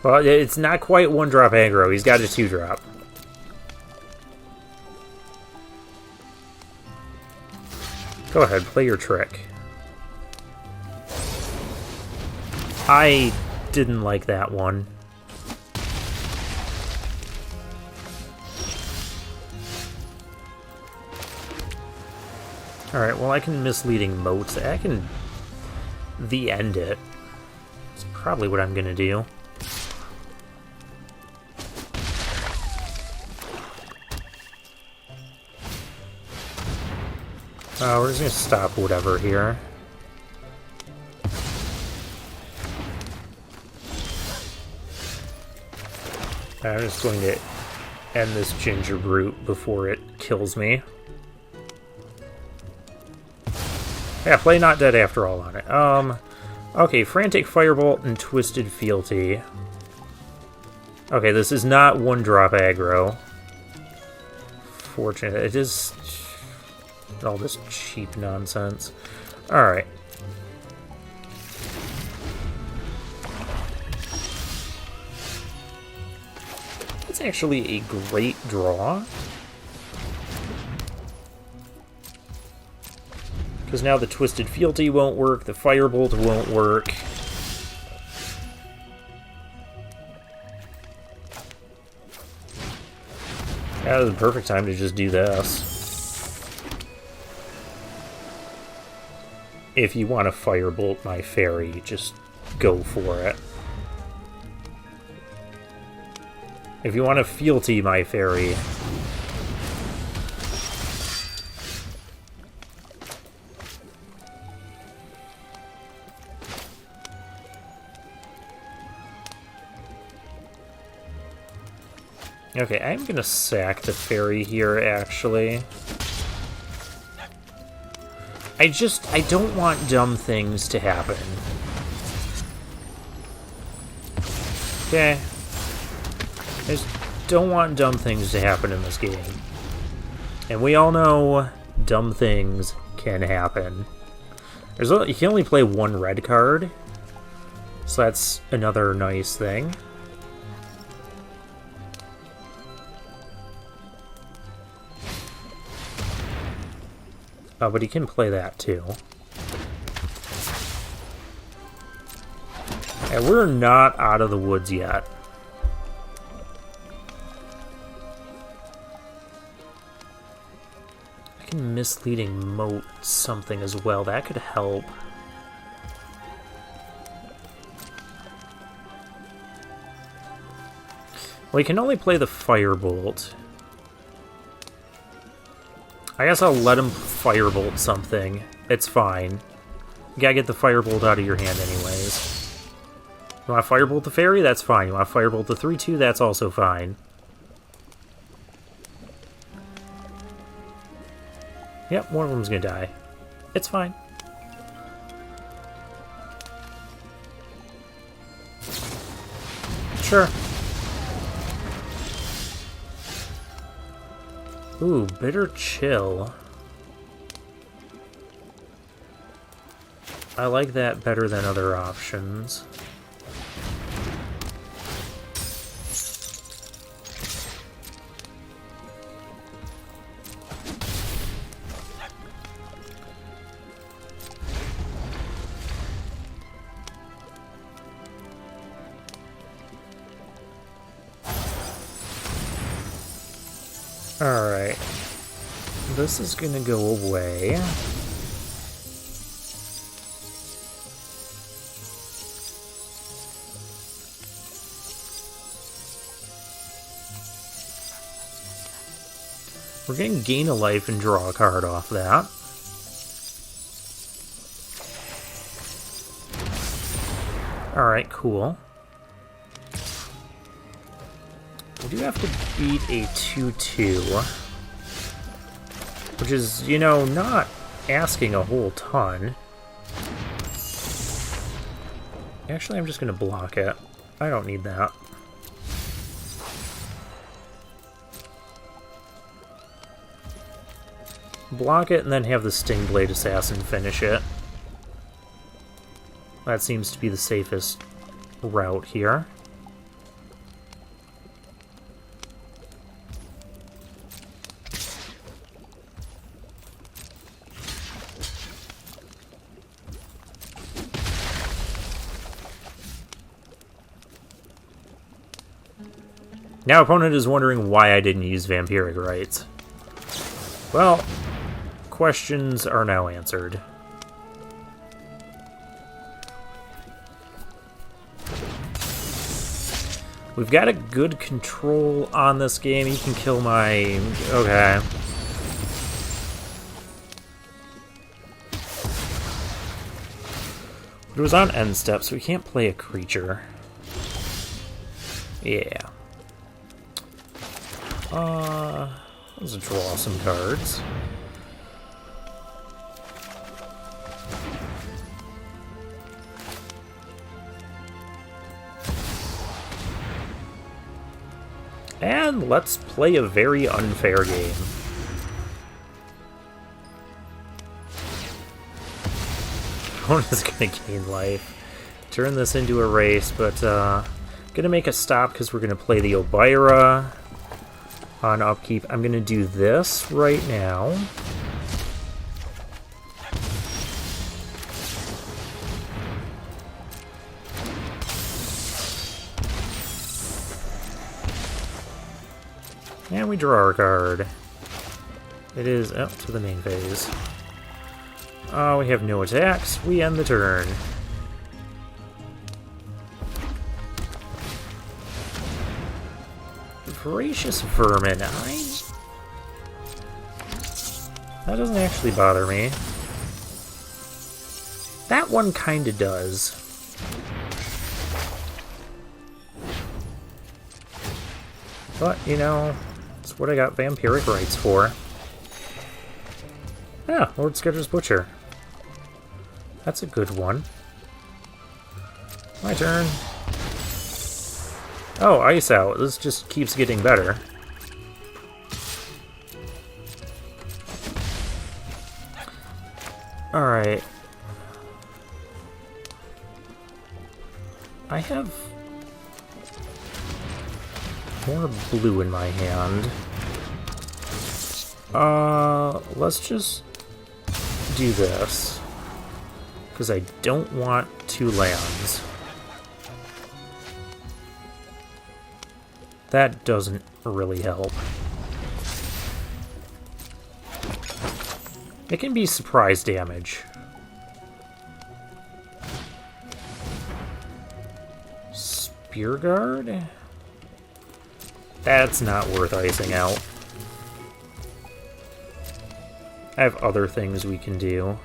Well, it's not quite 1-drop aggro. He's got a 2-drop. Go ahead, play your trick. I didn't like that one. Alright, well I can misleading motes. I can the end it. That's probably what I'm gonna do. We're just gonna stop whatever here. I'm just going to end this ginger brute before it kills me. Yeah, play not dead after all on it. Okay, Frantic Firebolt and Twisted Fealty. Okay, this is not one drop aggro. Fortunate. It is all this cheap nonsense. Alright. It's actually a great draw. Because now the Twisted Fealty won't work, the Firebolt won't work. That was the perfect time to just do this. If you want to Firebolt my fairy, just go for it. If you want to Fealty my fairy... Okay, I'm gonna sack the fairy here, actually. I don't want dumb things to happen. Okay. I just don't want dumb things to happen in this game. And we all know dumb things can happen. You can only play one red card, so that's another nice thing. Oh, but he can play that too. And we're not out of the woods yet. I can misleading moat something as well. That could help. Well, he can only play the Firebolt. I guess I'll let him Firebolt something. It's fine. You gotta get the Firebolt out of your hand anyways. You want to Firebolt the fairy? That's fine. You want to Firebolt the 3/2? That's also fine. Yep, one of them's gonna die. It's fine. Sure. Ooh, Bitter Chill. I like that better than other options. Alright. This is gonna go away. We're gonna gain a life and draw a card off that. Alright, cool. We do have to beat a 2/2, which is, you know, not asking a whole ton. Actually, I'm just going to block it. I don't need that. Block it and then have the Stingblade Assassin finish it. That seems to be the safest route here. Now opponent is wondering why I didn't use Vampiric Rites. Well, questions are now answered. We've got a good control on this game. You can kill my... Okay. But it was on end step, so we can't play a creature. Yeah. Let's draw some cards. And let's play a very unfair game. Opponent is gonna gain life. Turn this into a race, but gonna make a stop because we're gonna play the Eldraine on upkeep. I'm gonna do this right now. And we draw our card. It is up to the main phase. We have no attacks. We end the turn. Voracious Vermin. That doesn't actually bother me. That one kinda does. But, you know, that's what I got Vampiric Rites for. Yeah, Lord Sketcher's Butcher. That's a good one. My turn. Oh, Ice Out. This just keeps getting better. Alright. I have more blue in my hand. Let's just do this. Because I don't want 2 lands. That doesn't really help. It can be surprise damage. Spear Guard? That's not worth icing out. I have other things we can do.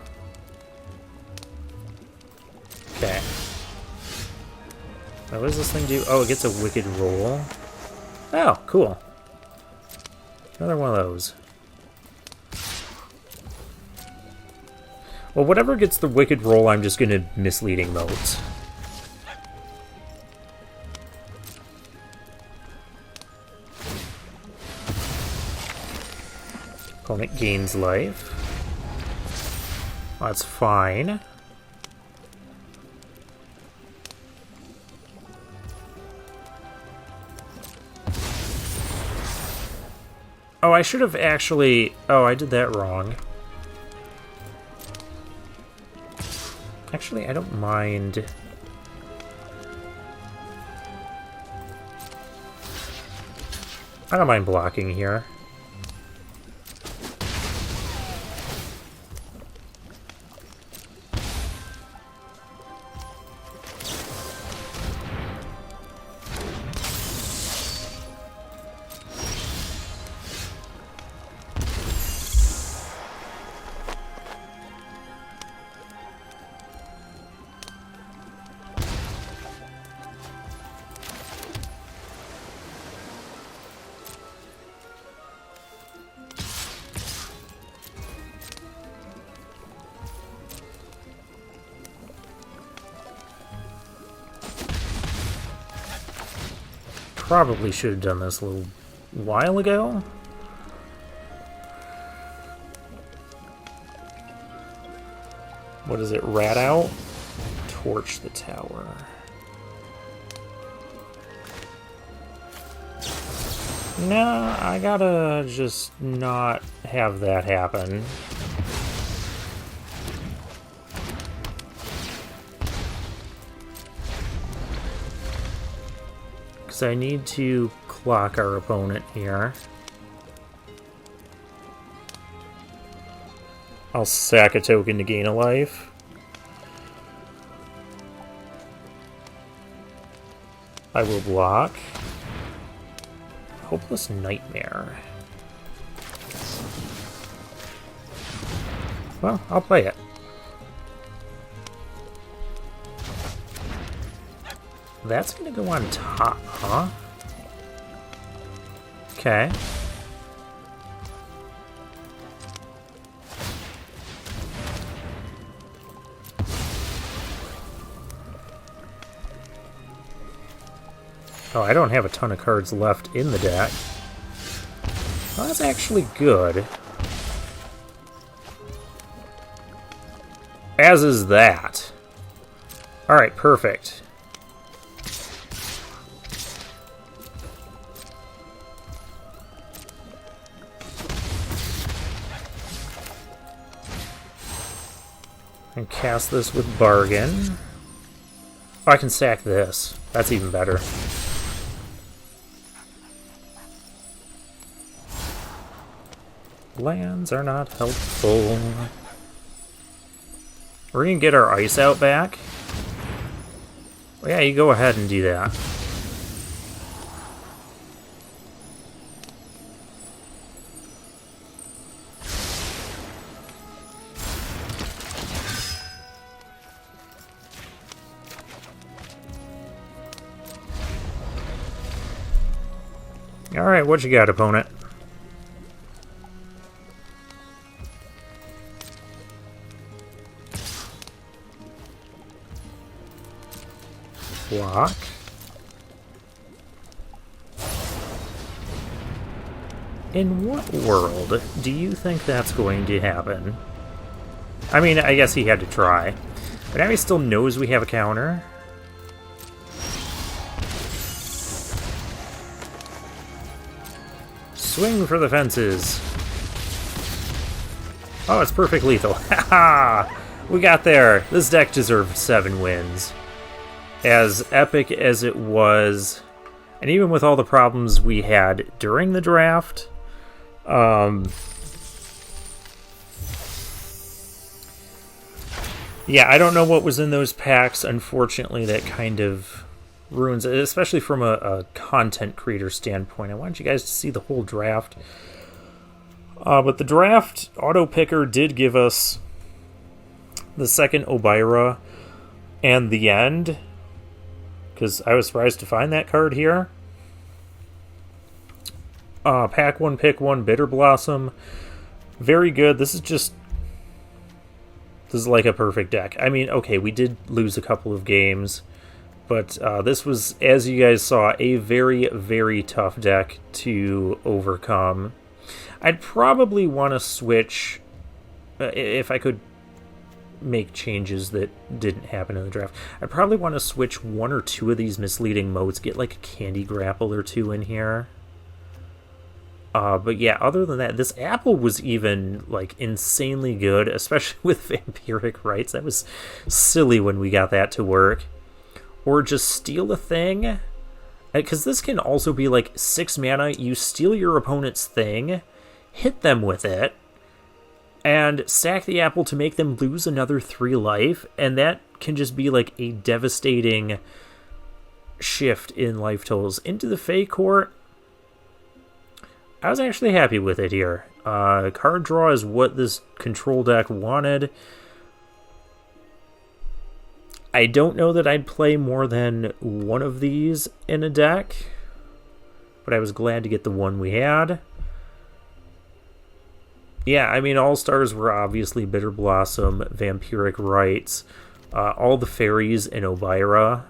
Okay. Now what does this thing do? Oh, it gets a Wicked Roll. Oh, cool. Another one of those. Well, whatever gets the Wicked Roll, I'm just gonna Misleading Motes. Opponent gains life. That's fine. Oh, I should have actually... Oh, I did that wrong. Actually, I don't mind... I don't mind blocking here. Probably should have done this a little while ago. What is it? Rat out? Torch the tower. Nah, I gotta just not have that happen. So I need to clock our opponent here. I'll sack a token to gain a life. I will block. Hopeless Nightmare. Well, I'll play it. That's gonna go on top, huh? Okay. Oh, I don't have a ton of cards left in the deck. Well, that's actually good. As is that. Alright, perfect. And cast this with Bargain. Oh, I can sack this. That's even better. Lands are not helpful. We're gonna get our ice out back. Well, yeah, you go ahead and do that. Alright, what you got, opponent? Block. In what world do you think that's going to happen? I mean, I guess he had to try. But now he still knows we have a counter. Swing for the fences. Oh, it's perfect lethal. Haha! We got there. This deck deserved 7 wins. As epic as it was, and even with all the problems we had during the draft, yeah, I don't know what was in those packs. Unfortunately, that kind of ruins it, especially from a content creator standpoint. I want you guys to see the whole draft. But the draft auto picker did give us the second Obira and the end, because I was surprised to find that card here. Pack 1, pick 1, Bitter Blossom. Very good. This is like a perfect deck. I mean, okay, we did lose a couple of games, but this was, as you guys saw, a very, very tough deck to overcome. I'd probably want to switch, if I could make changes that didn't happen in the draft. I'd probably want to switch 1 or 2 of these misleading modes, get like a Candy Grapple or 2 in here. But yeah, other than that, this apple was even like insanely good, especially with Vampiric Rites. That was silly when we got that to work. Or just steal a thing, because this can also be like 6 mana, you steal your opponent's thing, hit them with it, and sack the apple to make them lose another 3 life, and that can just be like a devastating shift in life totals. Into the Fey Court, I was actually happy with it here. Card draw is what this control deck wanted. I don't know that I'd play more than 1 of these in a deck, but I was glad to get the one we had. Yeah, I mean, all-stars were obviously Bitter Blossom, Vampiric Rites, all the fairies in Obira.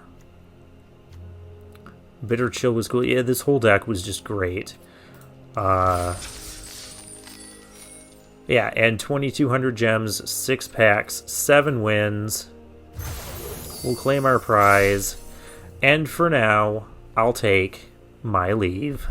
Bitter Chill was cool. Yeah, this whole deck was just great. Yeah, and 2,200 gems, 6 packs, 7 wins. We'll claim our prize. And for now, I'll take my leave.